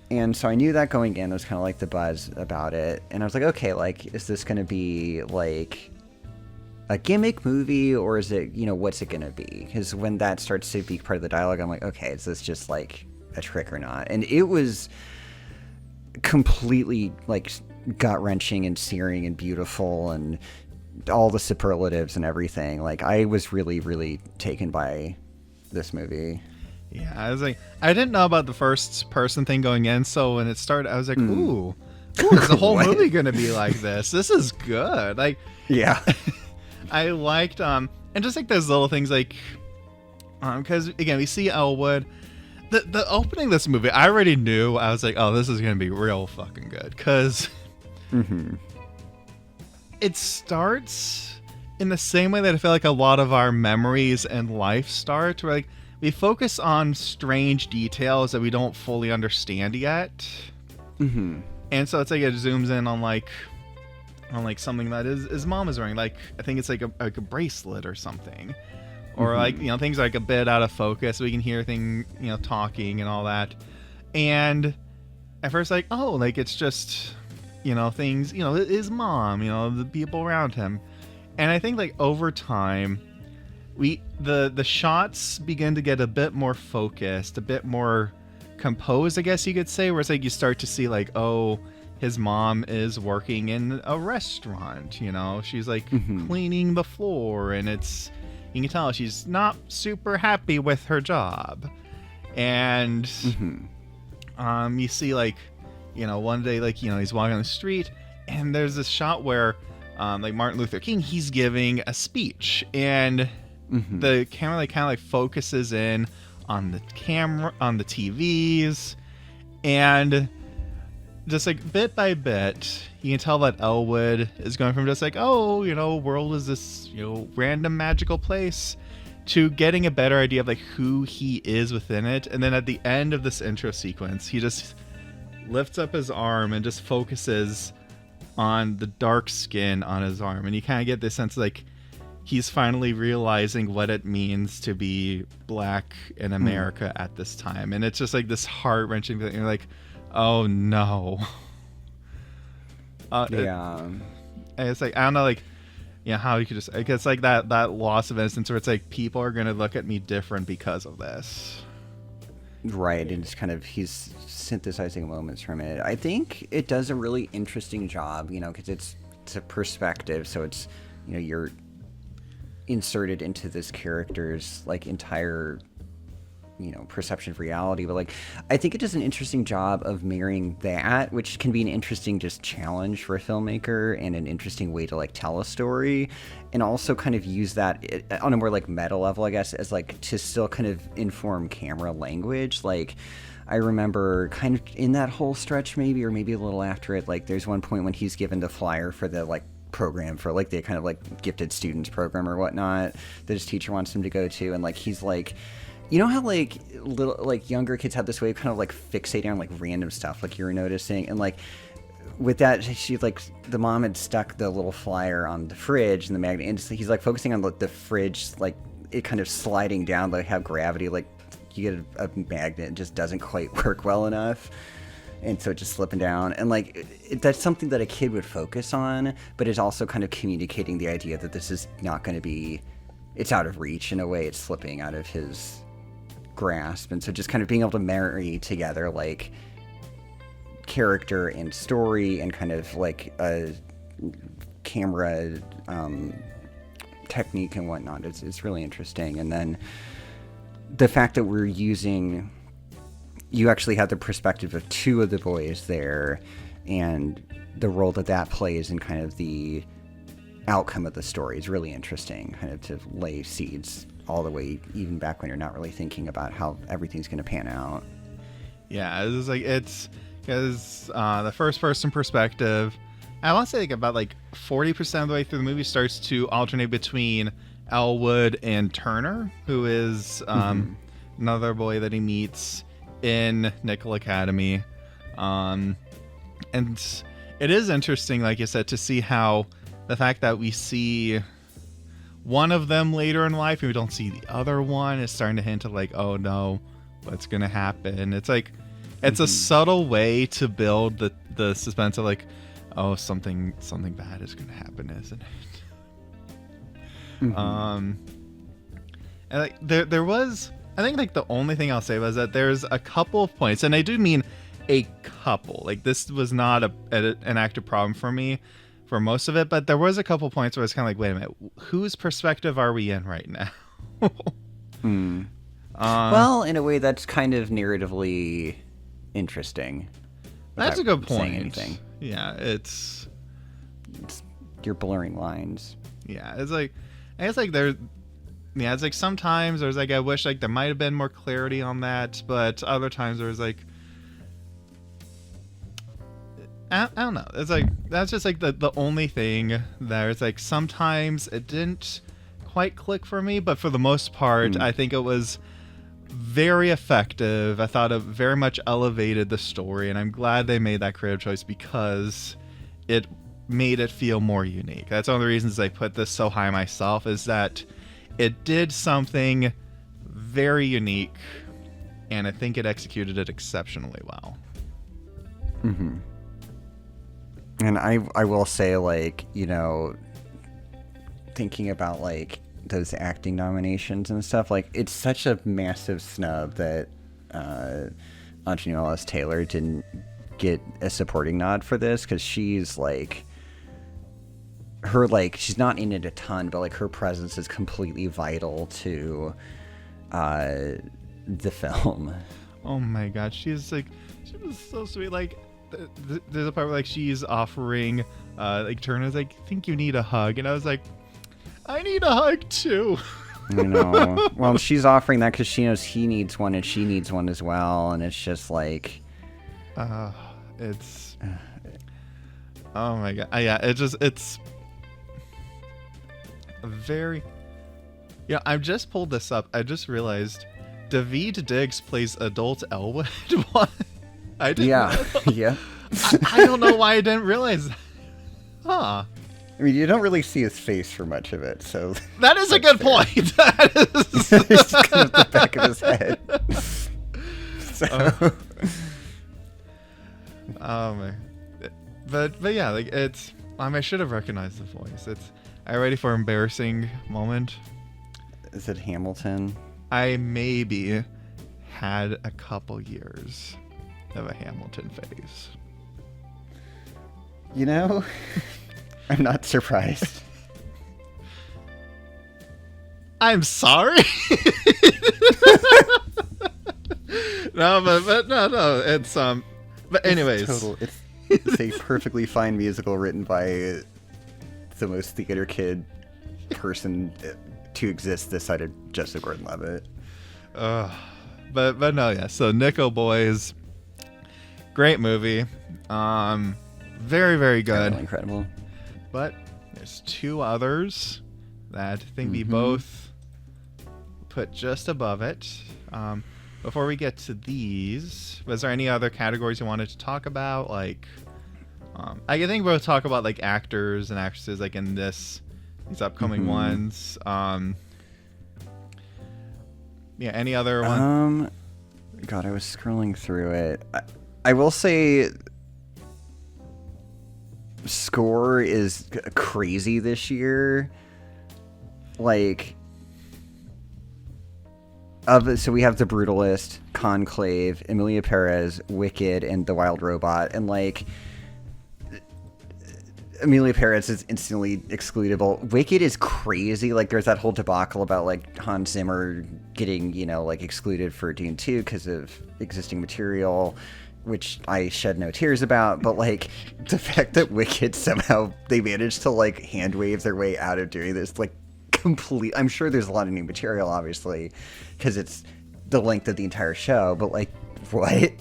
And so I knew that going in. There was kind of the buzz about it. And I was like, okay, is this going to be a gimmick movie, or is it, what's it going to be? Because when that starts to be part of the dialogue, I'm like, okay, is this just a trick or not? And it was completely gut-wrenching and searing and beautiful and all the superlatives and everything. I was really, really taken by this movie. Yeah, I was I didn't know about the first person thing going in, so when it started, I was like, ooh, is the whole movie going to be like this? This is good. Yeah. I liked, and just those little things, because, again, we see Elwood. The opening of this movie, I already knew. I was like, oh, this is going to be real fucking good, because it starts in the same way that I feel a lot of our memories and life start, where, we focus on strange details that we don't fully understand yet. And so it's it zooms in on something that his mom is wearing. I think it's a bracelet or something. Or things a bit out of focus. We can hear things, talking and all that. And at first it's just, things, his mom, the people around him. And I think over time, the shots begin to get a bit more focused, a bit more composed, I guess you could say, where it's you start to see his mom is working in a restaurant, she's cleaning the floor, and you can tell she's not super happy with her job. And you see one day he's walking on the street, and there's this shot where Martin Luther King, he's giving a speech, and the camera kind of focuses in on the camera, on the TVs, and just bit by bit, you can tell that Elwood is going from just world is this, random magical place, to getting a better idea of who he is within it. And then at the end of this intro sequence, he just lifts up his arm and just focuses on the dark skin on his arm. And you kind of get this sense he's finally realizing what it means to be black in America at this time. And it's just this heart-wrenching thing. You're oh no. Yeah. It's I don't know, how you could just, I guess that loss of innocence where it's people are going to look at me different because of this. Right. And it's he's synthesizing moments from it. I think it does a really interesting job, because it's a perspective. So it's, you're inserted into this character's entire perception of reality. But I think it does an interesting job of marrying that, which can be an interesting just challenge for a filmmaker and an interesting way to tell a story, and also use that on a more meta level, I guess, as to still inform camera language. I remember in that whole stretch, maybe, or maybe a little after it, there's one point when he's given the flyer for the program for the gifted students program or whatnot that his teacher wants him to go to, and he's you know how little younger kids have this way of fixating on random stuff you were noticing, and with that, she the mom had stuck the little flyer on the fridge and the magnet, and he's focusing on the fridge, it kind of sliding down, how gravity you get a magnet, it just doesn't quite work well enough. and so just slipping down, and like that's something that a kid would focus on, but it's also kind of communicating the idea that this is not going to be, it's out of reach in a way, it's slipping out of his grasp. And so just kind of being able to marry together like character and story and kind of like a camera technique and whatnot, it's really interesting. And then the fact that we're using, you actually have the perspective of two of the boys there, and the role that plays in kind of the outcome of the story is really interesting, kind of to lay seeds all the way even back when you're not really thinking about how everything's going to pan out. Yeah, it's like, it's because the first person perspective, I want to say like about like 40% of the way through the movie starts to alternate between Elwood and Turner, who is another boy that he meets in Nickel Academy. And it is interesting, like you said, to see how the fact that we see one of them later in life and we don't see the other one is starting to hint at like, oh no, what's going to happen? It's like, it's a subtle way to build the suspense of like, oh, something bad is going to happen, isn't it? And like there was, I think like the only thing I'll say was that there's a couple of points, and I do mean a couple. Like this was not an active problem for me for most of it, but there was a couple points where it's kind of like, wait a minute, whose perspective are we in right now? Well, in a way that's kind of narratively interesting. That's a good point. Saying anything. Yeah, it's you're blurring lines. Yeah, it's like, I guess like there, yeah, it's like sometimes there's like, I wish like there might have been more clarity on that, but other times there's like, I don't know. It's like, that's just like the only thing there. It's like sometimes it didn't quite click for me, but for the most part, I think it was very effective. I thought it very much elevated the story, and I'm glad they made that creative choice because it made it feel more unique. That's one of the reasons I put this so high myself, is that it did something very unique, and I think it executed it exceptionally well. And I will say, like, you know, thinking about like those acting nominations and stuff, like it's such a massive snub that Antonia Ellis Taylor didn't get a supporting nod for this, because she's like, her, like, she's not in it a ton, but like her presence is completely vital to the film. Oh my god, she was so sweet. Like there's a part where like she's offering like Turner's like, think you need a hug, and I was like, I need a hug too. You know, well, she's offering that because she knows he needs one and she needs one as well, and it's just like, it's oh my god, yeah, it's a very, yeah. I just pulled this up. I just realized Daveed Diggs plays adult Elwood. What? I didn't. Yeah, yeah. I don't know why I didn't realize that. Huh. I mean, you don't really see his face for much of it, so that is a good point. That is it's kind of the back of his head. So. But yeah, like it's. I should have recognized the voice. It's. Are you ready for an embarrassing moment? Is it Hamilton? I maybe had a couple years of a Hamilton phase. You know, I'm not surprised. I'm sorry. No, but no. It's But anyways, it's a perfectly fine musical written by the most theater kid person to exist this side of Joseph Gordon-Levitt. But no, yeah. So Nickel Boys, great movie. Very, very good. Really incredible. But there's two others that I think we both put just above it. Before we get to these, was there any other categories you wanted to talk about? Like, I think we'll talk about like actors and actresses like in these upcoming ones. Yeah, any other one? God, I was scrolling through it. I will say score is crazy this year. Like, so we have The Brutalist, Conclave, Emilia Perez, Wicked, and The Wild Robot, and like Emilia Perez is instantly excludable. Wicked is crazy. Like, there's that whole debacle about like Hans Zimmer getting, like excluded for Dune 2 because of existing material, which I shed no tears about. But like the fact that Wicked somehow they managed to like hand wave their way out of doing this, like I'm sure there's a lot of new material, obviously, because it's the length of the entire show. But like, what?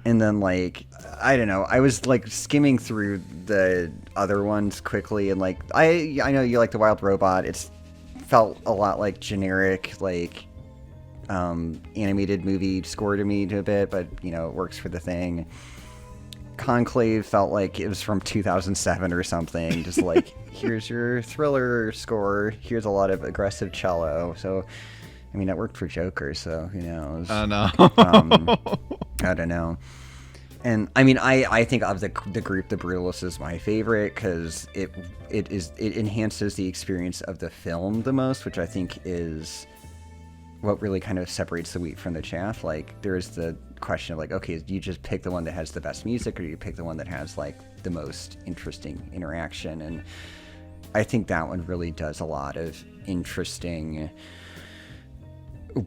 And then, like, I don't know. I was, like, skimming through the other ones quickly, and, like, I know you like The Wild Robot. It's felt a lot like generic, like, animated movie score to me a bit, but, it works for the thing. Conclave felt like it was from 2007 or something. Just, like, here's your thriller score. Here's a lot of aggressive cello. So, I mean, that worked for Joker, so who knows? Oh, no. I don't know. And I mean, I think of the group, The Brutalist is my favorite because it enhances the experience of the film the most, which I think is what really kind of separates the wheat from the chaff. Like, there's the question of like, okay, do you just pick the one that has the best music, or do you pick the one that has like the most interesting interaction? And I think that one really does a lot of interesting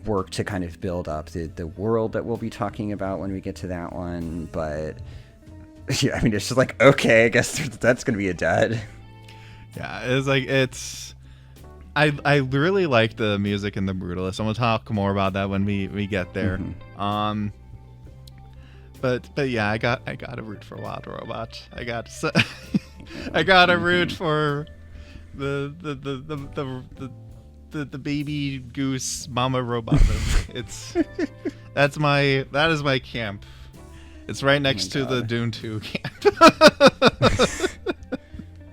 work to kind of build up the world that we'll be talking about when we get to that one. But yeah, I mean, it's just like, okay, I guess that's gonna be a dud. Yeah, it's like I really like the music in The Brutalist. I'm gonna talk more about that when we get there. Mm-hmm. But yeah, I gotta root for Wild Robot. I gotta root for the baby goose mama robot. That is my camp. It's right next to the Dune 2 camp.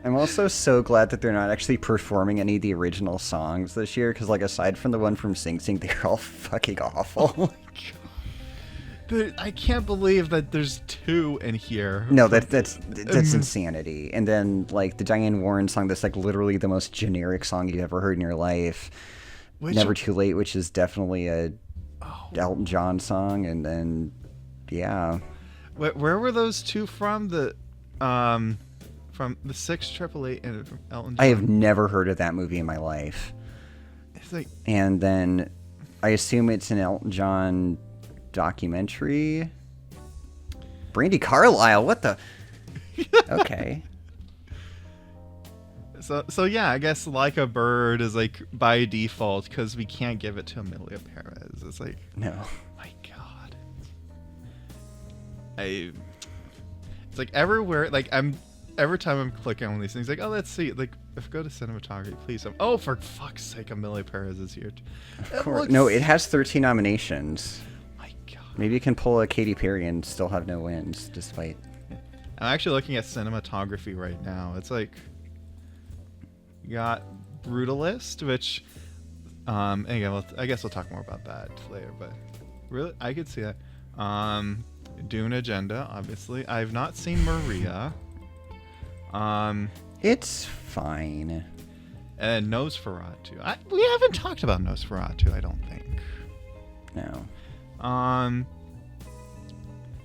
I'm also so glad that they're not actually performing any of the original songs this year, because like aside from the one from Sing Sing, they're all fucking awful. Oh my God. I can't believe that there's 2 in here. No, that's insanity. And then like the Diane Warren song, that's like literally the most generic song you've ever heard in your life. Never Too Late, which is definitely a Elton John song. And then yeah, where were those 2 from? From the 688 and from Elton John. I have never heard of that movie in my life. It's like, and then I assume it's an Elton John documentary. Brandy Carlisle, what the? Okay. So yeah, I guess Like a Bird is like by default because we can't give it to Emilia Perez. It's like, no. My God. It's like everywhere. Like every time I'm clicking on these things, like, oh, let's see. Like, if go to cinematography, please. Oh, for fuck's sake, Emilia Perez is here. Of course. No, it has 13 nominations. My God. Maybe you can pull a Katy Perry and still have no wins, despite. I'm actually looking at cinematography right now. It's like, you got Brutalist, which, again, I guess we'll talk more about that later. But really, I could see that. Dune Agenda, obviously. I've not seen Maria. It's fine. And Nosferatu. We haven't talked about Nosferatu, I don't think. No. Do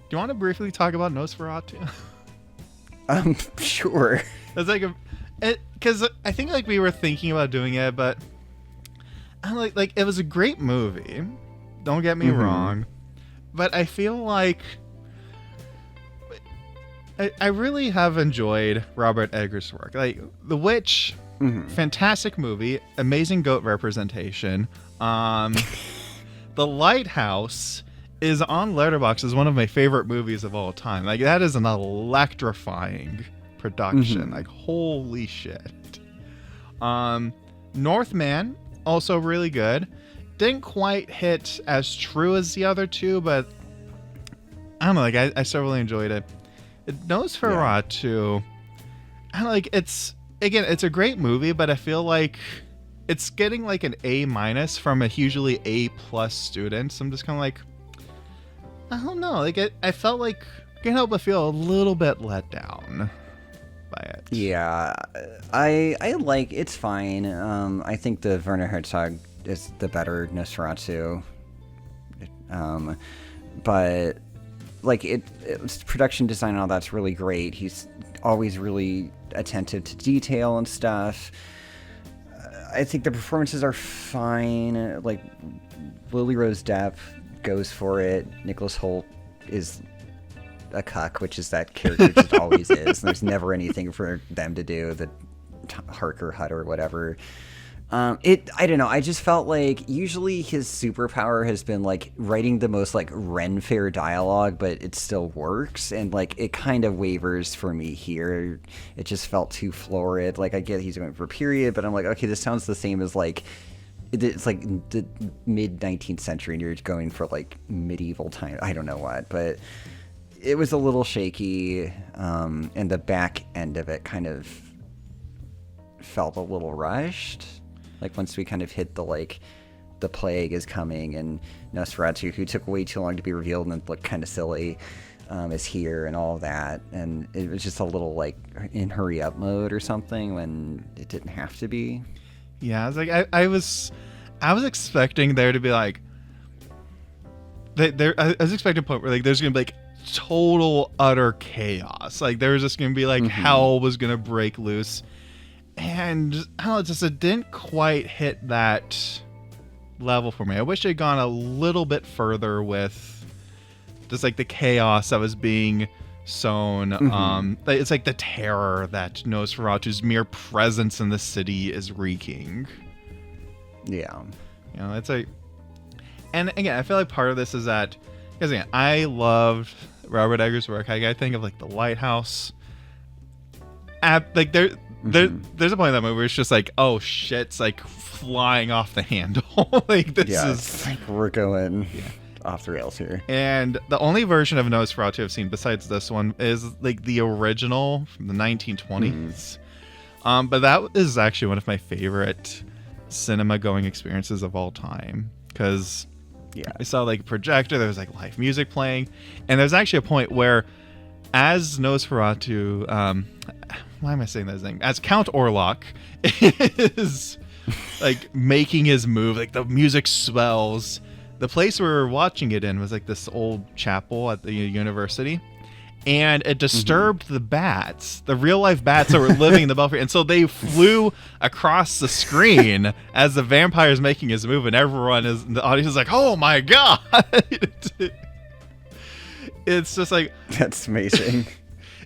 you want to briefly talk about Nosferatu? Sure. It's like because I think like we were thinking about doing it, but I'm like it was a great movie. Don't get me wrong, but I feel like I really have enjoyed Robert Eggers' work. Like The Witch, fantastic movie, amazing goat representation. The Lighthouse is on Letterboxd as one of my favorite movies of all time. Like that is an electrifying production. Like holy shit. Northman, also really good. Didn't quite hit as true as the other 2, but I don't know. Like I still really enjoyed it. Nosferatu, I like it's a great movie, but I feel like it's getting like an A- from a usually A+ student. So I'm just kind of like, I don't know. Like I felt like I can't help but feel a little bit let down by it. Yeah, I like it's fine. I think the Werner Herzog is the better Nosferatu. But like it's production design and all that's really great. He's always really attentive to detail and stuff. I think the performances are fine. Like Lily Rose Depp goes for it. Nicholas Hoult is a cuck, which is that character just always is. And there's never anything for them to do. The Harker Hut or whatever. I don't know. I just felt like usually his superpower has been like writing the most like Ren Fair dialogue, but it still works. And like it kind of wavers for me here. It just felt too florid. Like I get he's going for period, but I'm like, okay, this sounds the same as like it's like the mid 19th century and you're going for like medieval time. I don't know what, but it was a little shaky. And the back end of it kind of felt a little rushed. Like once we kind of hit the like the plague is coming and Nosferatu, who took way too long to be revealed and looked kind of silly, is here and all of that, and it was just a little like in hurry up mode or something when it didn't have to be. Yeah, I was like I was expecting there to be like I was expecting a point where like there's gonna be like total utter chaos. Like there was just gonna be like hell was gonna break loose. And it didn't quite hit that level for me. I wish it had gone a little bit further with just like the chaos that was being sown. It's like the terror that Nosferatu's mere presence in the city is wreaking. Yeah. You know, it's like, and again, I feel like part of this is that, because again, I loved Robert Eggers' work. I think of like The Lighthouse. Like there's a point in that movie where it's just like, oh shit, it's like flying off the handle. Like this is it's like we're going off the rails here. And the only version of Nosferatu I've seen besides this one is like the original from the 1920s. But that is actually one of my favorite cinema going experiences of all time, because I saw like a projector, there was like live music playing, and there's actually a point where as Nosferatu, why am I saying that name? As Count Orlok is like making his move, like the music swells. The place we were watching it in was like this old chapel at the university, and it disturbed the bats, the real life bats that were living in the belfry, and so they flew across the screen as the vampire is making his move, and everyone is, the audience is like, "Oh my god!" It's just like, that's amazing.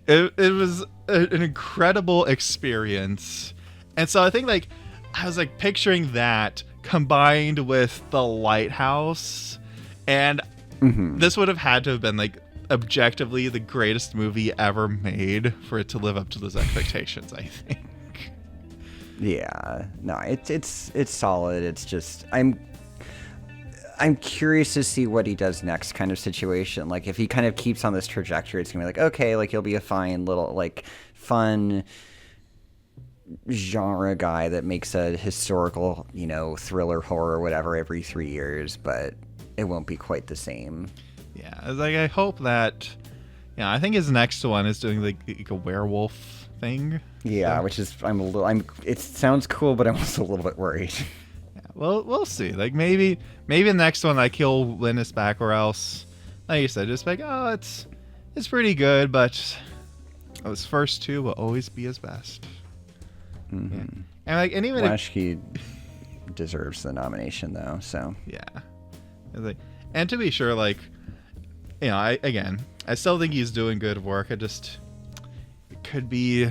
It was an incredible experience. And so I think like I was like picturing that combined with The Lighthouse, and this would have had to have been like objectively the greatest movie ever made for it to live up to those expectations, I think. Yeah. No, it's solid. It's just I'm curious to see what he does next, kind of situation. Like if he kind of keeps on this trajectory, it's gonna be like, okay, like he'll be a fine little like fun genre guy that makes a historical, you know, thriller, horror, whatever every 3 years, but it won't be quite the same. Yeah, like I hope that, I think his next one is doing like a werewolf thing. Yeah, so. Which is it sounds cool, but I'm also a little bit worried. Well, we'll see. Like maybe the next one, like he'll win us back, or else, like you said, just like, oh, it's pretty good, but his first two will always be his best. Yeah. And even Laszki deserves the nomination though. So and to be sure, like, I still think he's doing good work. It could be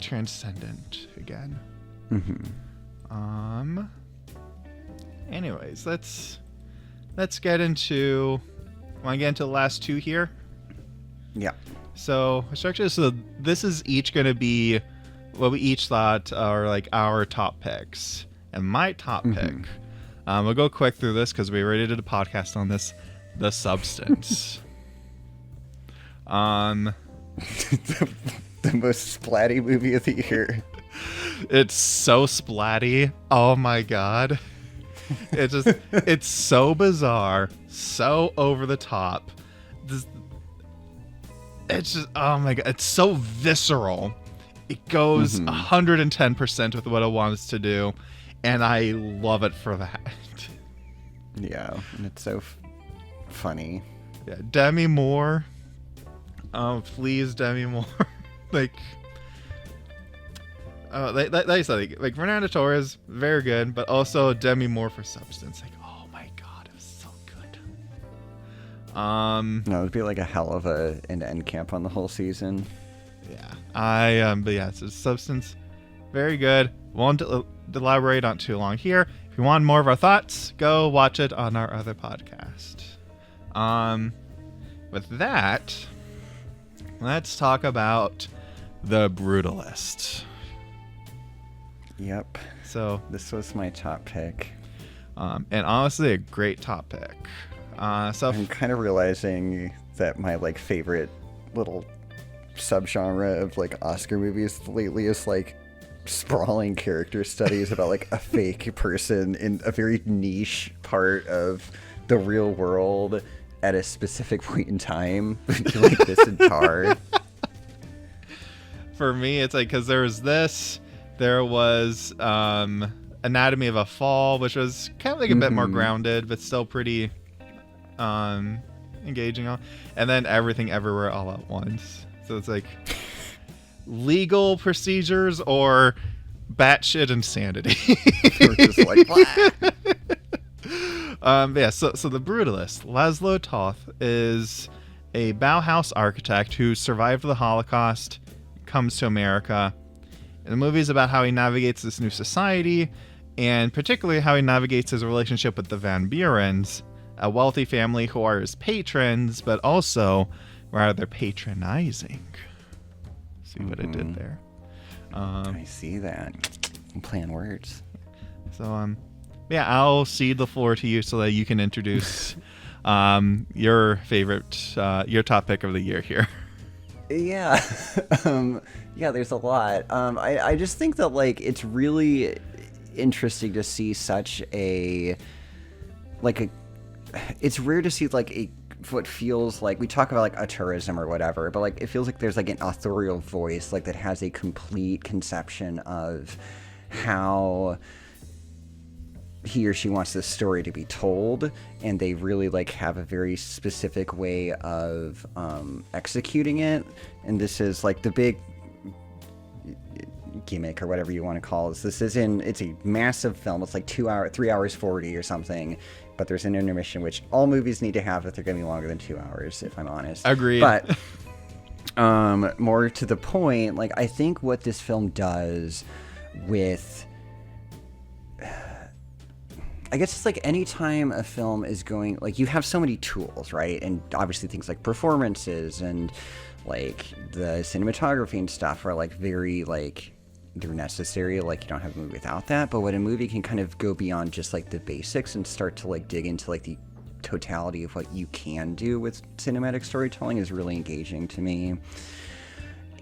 transcendent again. Anyways, let's get into. Want to get into the last two here? Yeah. So this is each going to be what we each thought are like our top picks, and my top pick. We'll go quick through this because we already did a podcast on this. The Substance. The most splatty movie of the year. It's so splatty. Oh my god. It's so bizarre, so over the top. It's just, oh my god, it's so visceral. It goes 110% with what it wants to do, and I love it for that. Yeah, and it's so funny. Yeah, Demi Moore. Oh, please, Demi Moore. Like you said, like Fernando Torres, very good, but also Demi Moore for substance. Like, oh my god, it was so good. No, it'd be like a hell of an end camp on the whole season. Yeah, but yeah, it's substance, very good. Won't elaborate on too long here. If you want more of our thoughts, go watch it on our other podcast. With that, let's talk about The Brutalist. Yep. So this was my top pick. And honestly, a great top pick. So I'm kind of realizing that my like favorite little subgenre of like Oscar movies lately is like sprawling character studies about like a fake person in a very niche part of the real world at a specific point in time. Like this and Tar. For me, it's like, because there was Anatomy of a Fall, which was kind of like a bit more grounded, but still pretty engaging on. And then Everything Everywhere All at Once. So it's like legal procedures or batshit insanity. We're just like, yeah, so The Brutalist. Laszlo Toth is a Bauhaus architect who survived the Holocaust, comes to America. And the movie is about how he navigates this new society, and particularly how he navigates his relationship with the Van Burens, a wealthy family who are his patrons, but also rather patronizing. See what I did there? I see that. I'm playing words. So, yeah, I'll cede the floor to you so that you can introduce your favorite, your top pick of the year here. Yeah. Yeah, there's a lot. I just think that, like, it's really interesting to see such a, like, it's rare to see, like, what feels like, we talk about, like, auteurism or whatever, but, like, it feels like there's, like, an authorial voice, like, that has a complete conception of how he or she wants this story to be told, and they really like have a very specific way of executing it. And this is like the big gimmick or whatever you want to call it. It's a massive film. It's like 3 hours 40 or something, but there's an intermission, which all movies need to have if they're going to be longer than 2 hours, if I'm honest. Agreed. But more to the point, like, I think what this film does with, I guess it's like anytime a film is going, like, you have so many tools, right? And obviously things like performances and like the cinematography and stuff are like very, like, they're necessary. Like, you don't have a movie without that. But when a movie can kind of go beyond just like the basics and start to like dig into like the totality of what you can do with cinematic storytelling is really engaging to me.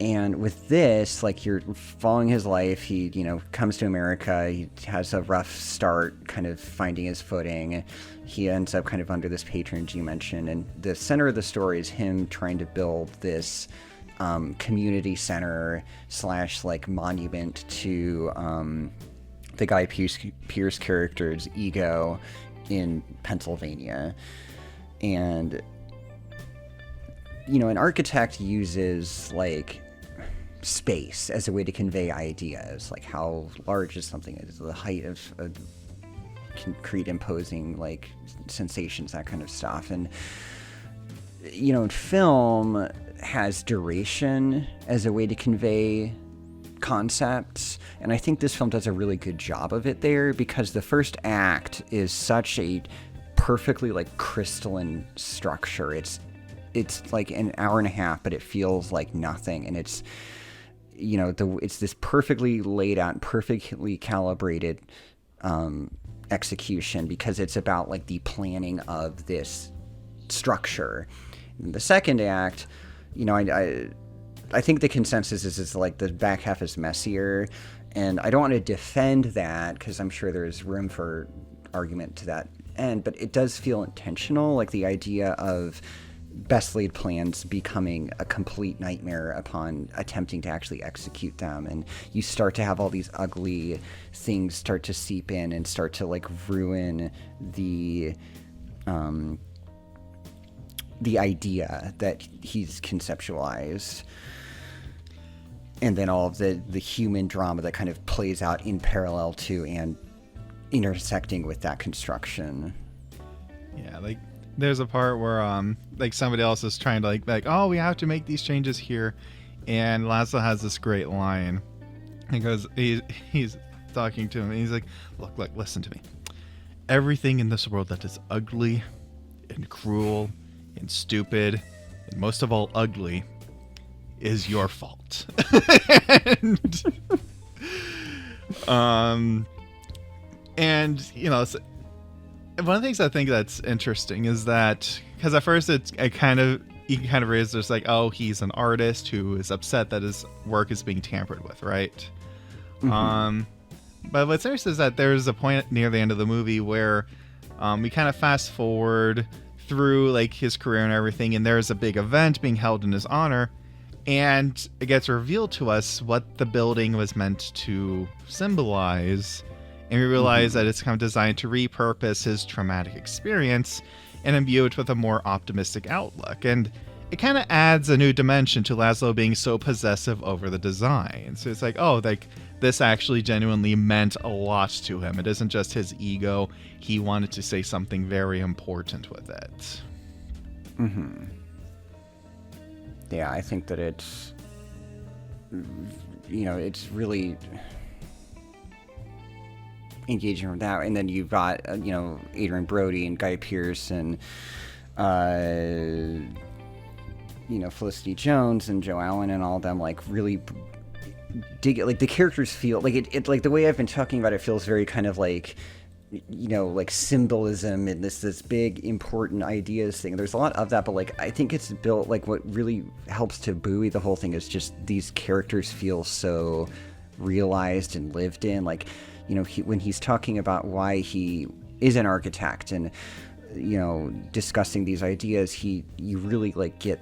And with this, like, you're following his life. He, comes to America. He has a rough start, kind of finding his footing. He ends up kind of under this patronage you mentioned. And the center of the story is him trying to build this community center / like monument to the Guy Pearce character's ego in Pennsylvania. And an architect uses like space as a way to convey ideas, like how large is something, is the height of a concrete imposing like sensations, that kind of stuff. And film has duration as a way to convey concepts, and I think this film does a really good job of it there, because the first act is such a perfectly like crystalline structure. It's like an hour and a half, but it feels like nothing. And it's, it's this perfectly laid out, perfectly calibrated execution, because it's about like the planning of this structure. In the second act, I think the consensus is like the back half is messier, and I don't want to defend that because I'm sure there's room for argument to that end, but it does feel intentional, like the idea of best laid plans becoming a complete nightmare upon attempting to actually execute them. And you start to have all these ugly things start to seep in and start to like ruin the idea that he's conceptualized. And then all of the human drama that kind of plays out in parallel to and intersecting with that construction. Yeah, like there's a part where like somebody else is trying to like oh, we have to make these changes here, and Laszlo has this great line. He goes, he's talking to him, and he's like, look, listen to me. Everything in this world that is ugly and cruel and stupid and most of all ugly is your fault. And you know, one of the things I think that's interesting is that because at first you can kind of raise this like, oh, he's an artist who is upset that his work is being tampered with, right? Mm-hmm. But what's interesting is that there's a point near the end of the movie where we kind of fast forward through like his career and everything, and there's a big event being held in his honor, and it gets revealed to us what the building was meant to symbolize. And we realize that it's kind of designed to repurpose his traumatic experience and imbue it with a more optimistic outlook. And it kind of adds a new dimension to Laszlo being so possessive over the design. So it's like, oh, like this actually genuinely meant a lot to him. It isn't just his ego. He wanted to say something very important with it. Mm-hmm. Yeah, I think that it's, you know, it's really engaging from that. And then you've got, you know, Adrian Brody and Guy Pearce and, you know, Felicity Jones and Joe Allen and all of them, like, really dig it. Like, the characters feel, like, it like, the way I've been talking about it feels very kind of like, you know, like symbolism and this big important ideas thing. There's a lot of that, but like I think it's built, like what really helps to buoy the whole thing is just these characters feel so realized and lived in. Like, you know, when he's talking about why he is an architect and, you know, discussing these ideas, you really like get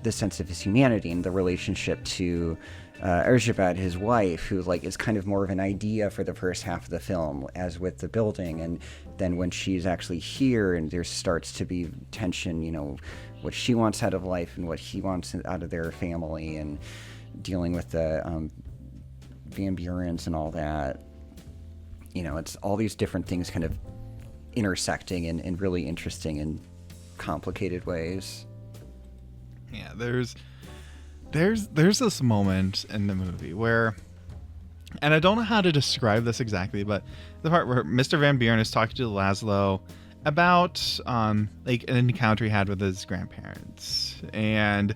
the sense of his humanity and the relationship to Erzsébet, his wife, who like is kind of more of an idea for the first half of the film, as with the building, and then when she's actually here and there starts to be tension, you know, what she wants out of life and what he wants out of their family, and dealing with the Van Burens and all that. You know, it's all these different things kind of intersecting in really interesting and complicated ways. Yeah, there's this moment in the movie where, and I don't know how to describe this exactly, but the part where Mr. Van Buren is talking to Laszlo about like an encounter he had with his grandparents, and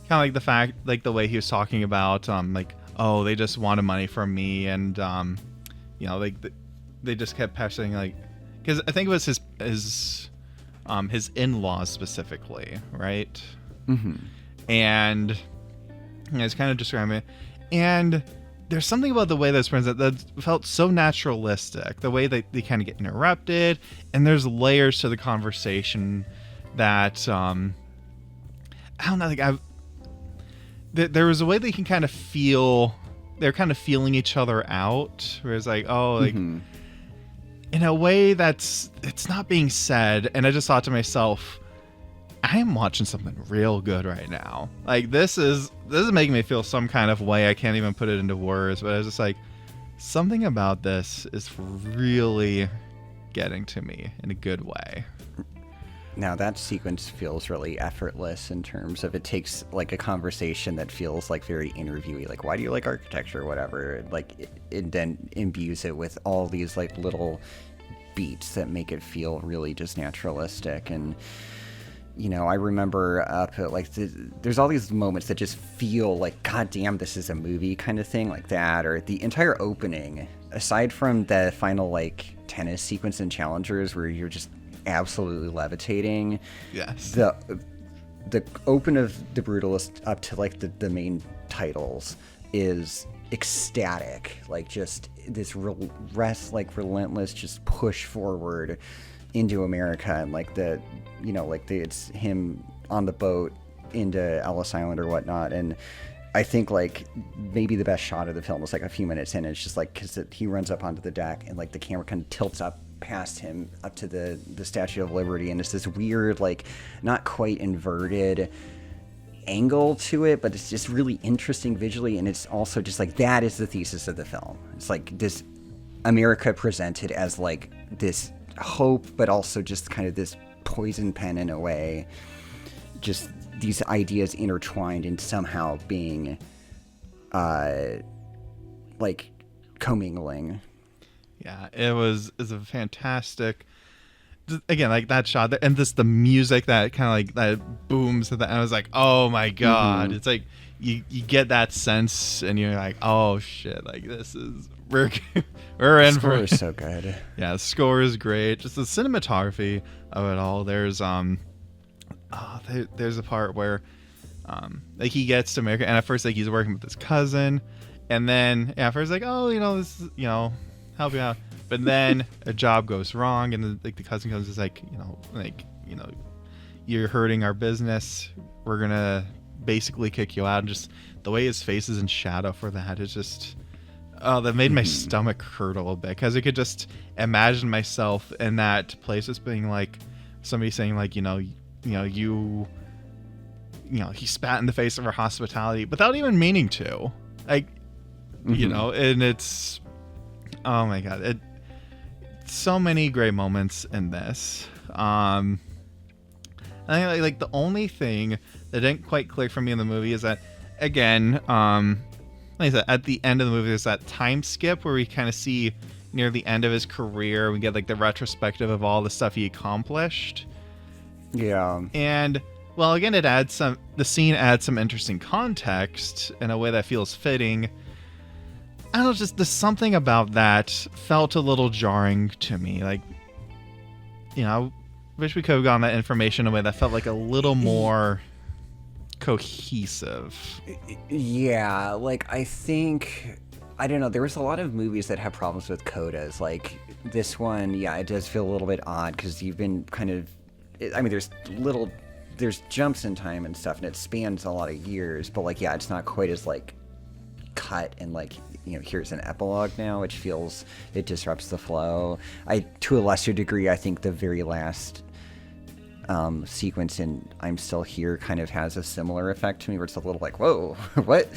kind of like the fact, like the way he was talking about like, oh, they just wanted money from me, and you know, like they just kept passing, like, because I think it was his in-laws specifically, right? Mm-hmm. And you know, it's kind of describing it, and there's something about the way that's presented that felt so naturalistic, the way that they kind of get interrupted, and there's layers to the conversation that I don't know, like there was a way they can kind of feel, they're kind of feeling each other out, where it's like, oh, like in a way it's not being said. And I just thought to myself, I am watching something real good right now. Like this is making me feel some kind of way. I can't even put it into words, but I was just like, something about this is really getting to me in a good way. Now that sequence feels really effortless in terms of, it takes like a conversation that feels like very interviewy, like, why do you like architecture or whatever, like it then imbues it with all these like little beats that make it feel really just naturalistic. And you know, I remember like there's all these moments that just feel like, God damn, this is a movie kind of thing, like that, or the entire opening, aside from the final like tennis sequence in Challengers where you're just absolutely levitating. Yes. The open of The Brutalist up to like the main titles, is ecstatic, like just this relentless just push forward into America, and like it's him on the boat into Ellis Island or whatnot. And I think like maybe the best shot of the film is like a few minutes in. It's just like because he runs up onto the deck and like the camera kind of tilts up past him up to the Statue of Liberty, and it's this weird, like not quite inverted angle to it, but it's just really interesting visually. And it's also just like that is the thesis of the film. It's like this America presented as like this hope, but also just kind of this poison pen in a way, just these ideas intertwined and somehow being like commingling. Yeah, it's a fantastic, again, like that shot and the music that kind of like that booms at the end. I was like, oh my god. It's like you get that sense and you're like, oh shit, like this is we're in for it. The score is so good. Yeah, the score is great. Just the cinematography of it all. There's there's a part where like he gets to America, and at first like he's working with his cousin, and then at first like, oh, this is, help you out. But then a job goes wrong, and the cousin comes and is like, you're hurting our business. We're gonna basically kick you out. And just the way his face is in shadow for that is just, that made my stomach hurt a little bit, because I could just imagine myself in that place, just being like somebody saying like, he spat in the face of our hospitality without even meaning to, like, and it's, oh my god, so many great moments in this. I think like the only thing that didn't quite click for me in the movie is that, again, like I said, at the end of the movie there's that time skip where we kind of see near the end of his career, we get like the retrospective of all the stuff he accomplished. Yeah. And well, again, the scene adds some interesting context in a way that feels fitting. I don't know, just there's something about that felt a little jarring to me. Like, I wish we could have gotten that information in a way that felt like a little more cohesive. Yeah, like I think, I don't know, there was a lot of movies that have problems with codas. Like this one, yeah, it does feel a little bit odd because you've been kind of, I mean, there's jumps in time and stuff, and it spans a lot of years, but like, yeah, it's not quite as like cut and like, here's an epilogue now, which feels, it disrupts the flow. To a lesser degree, I think the very last sequence in I'm Still Here kind of has a similar effect to me, where it's a little like, whoa, what?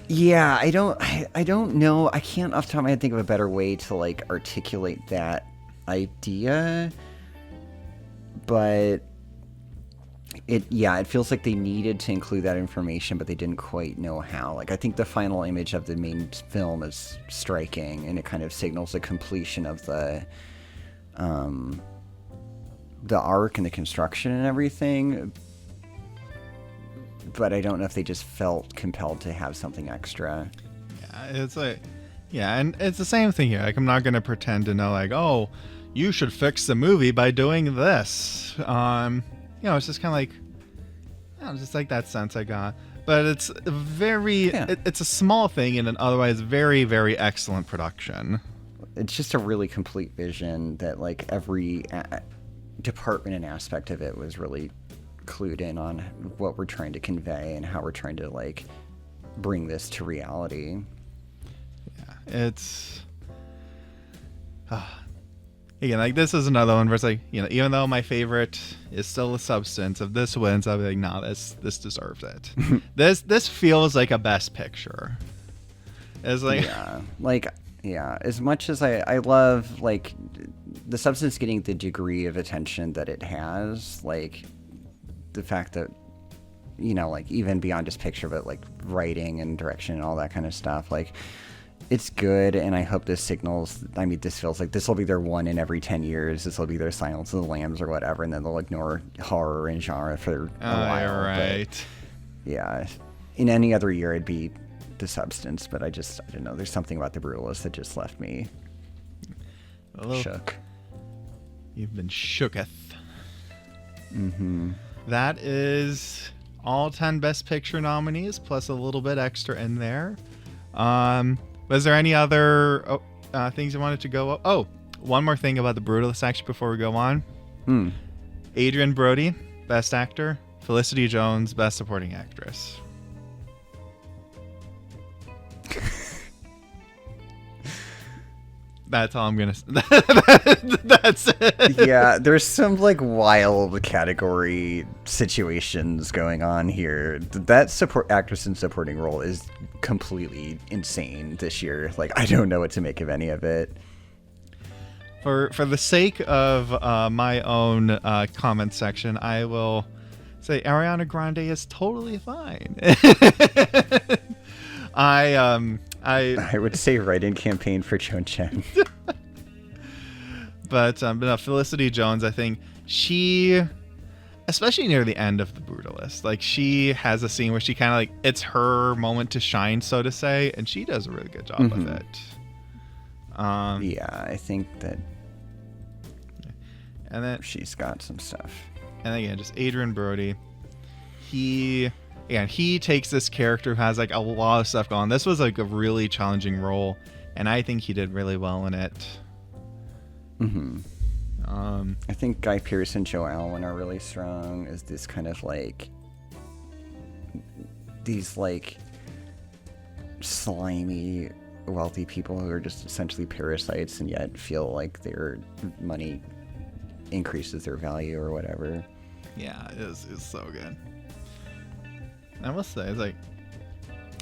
Yeah, I don't know. I can't off the top of my head think of a better way to like articulate that idea, but it feels like they needed to include that information, but they didn't quite know how. Like, I think the final image of the main film is striking, and it kind of signals the completion of the arc and the construction and everything. But I don't know if they just felt compelled to have something extra. Yeah, it's like, yeah, and it's the same thing here. Like, I'm not going to pretend to know, like, oh, you should fix the movie by doing this. It's just kind of like, just like that sense I got. But it's it's a small thing in an otherwise very, very excellent production. It's just a really complete vision that like every department and aspect of it was really clued in on what we're trying to convey and how we're trying to like bring this to reality. Yeah, it's again, like, this is another one where it's like, even though my favorite is still the substance, if this wins, I'll be like, nah, this deserves it. This feels like a best picture. It's like, as much as I love like the substance getting the degree of attention that it has, like the fact that like even beyond just picture, but like writing and direction and all that kind of stuff, like it's good. And I hope this signals, I mean, this feels like this will be their one in every 10 years. This will be their Silence of the Lambs or whatever, and then they'll ignore horror and genre for a while. Right. But, yeah. In any other year, it'd be The Substance, but I don't know. There's something about The Brutalist that just left me shook. You've been shooketh. Mm-hmm. That is all 10 Best Picture nominees, plus a little bit extra in there. Was there any other things you wanted to go? Oh, one more thing about the Brutalist actually before we go on. Adrian Brody, Best Actor. Felicity Jones, Best Supporting Actress. That's all I'm gonna. That's it. Yeah, there's some like wild category situations going on here. That support actress in supporting role is completely insane this year. Like, I don't know what to make of any of it. For the sake of my own comment section, I will say Ariana Grande is totally fine. I would say write-in campaign for Joan Chen. But no, Felicity Jones, I think she, especially near the end of The Brutalist, like she has a scene where she kind of like, it's her moment to shine, so to say, and she does a really good job with it. Yeah, I think that. And then she's got some stuff. And again, just Adrian Brody. He takes this character who has like a lot of stuff going on. This was like a really challenging role, and I think he did really well in it. I think Guy Pearce and Joe Alwyn are really strong as this kind of like these like slimy wealthy people who are just essentially parasites and yet feel like their money increases their value or whatever. Yeah, it's so good. I must say, it's like,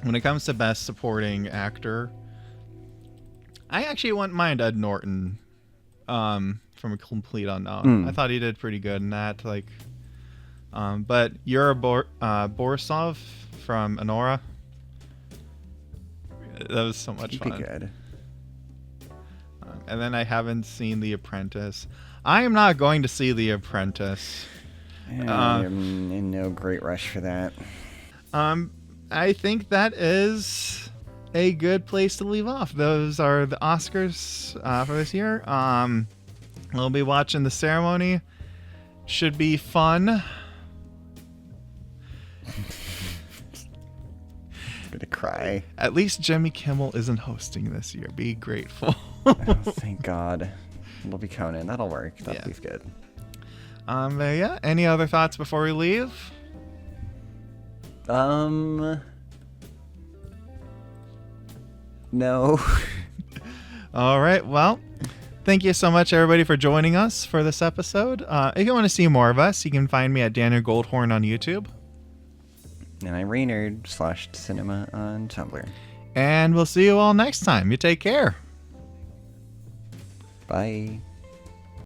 when it comes to Best Supporting Actor, I actually wouldn't mind Ed Norton from A Complete Unknown. I thought he did pretty good in that. Like, but Yura Borisov from Anora, that was so much fun. Be good. And then I haven't seen The Apprentice. I am not going to see The Apprentice. I'm in no great rush for that. I think that is a good place to leave off. Those are the Oscars for this year. We'll be watching the ceremony. Should be fun. I'm gonna cry. At least Jimmy Kimmel isn't hosting this year. Be grateful. Oh, thank God. We'll be Conan. That'll work. That'll be good. But yeah. Any other thoughts before we leave? No. All right. Well, thank you so much, everybody, for joining us for this episode. If you want to see more of us, you can find me at Daniel Goldhorn on YouTube. And I'm Raynard/Cinema on Tumblr. And we'll see you all next time. You take care. Bye.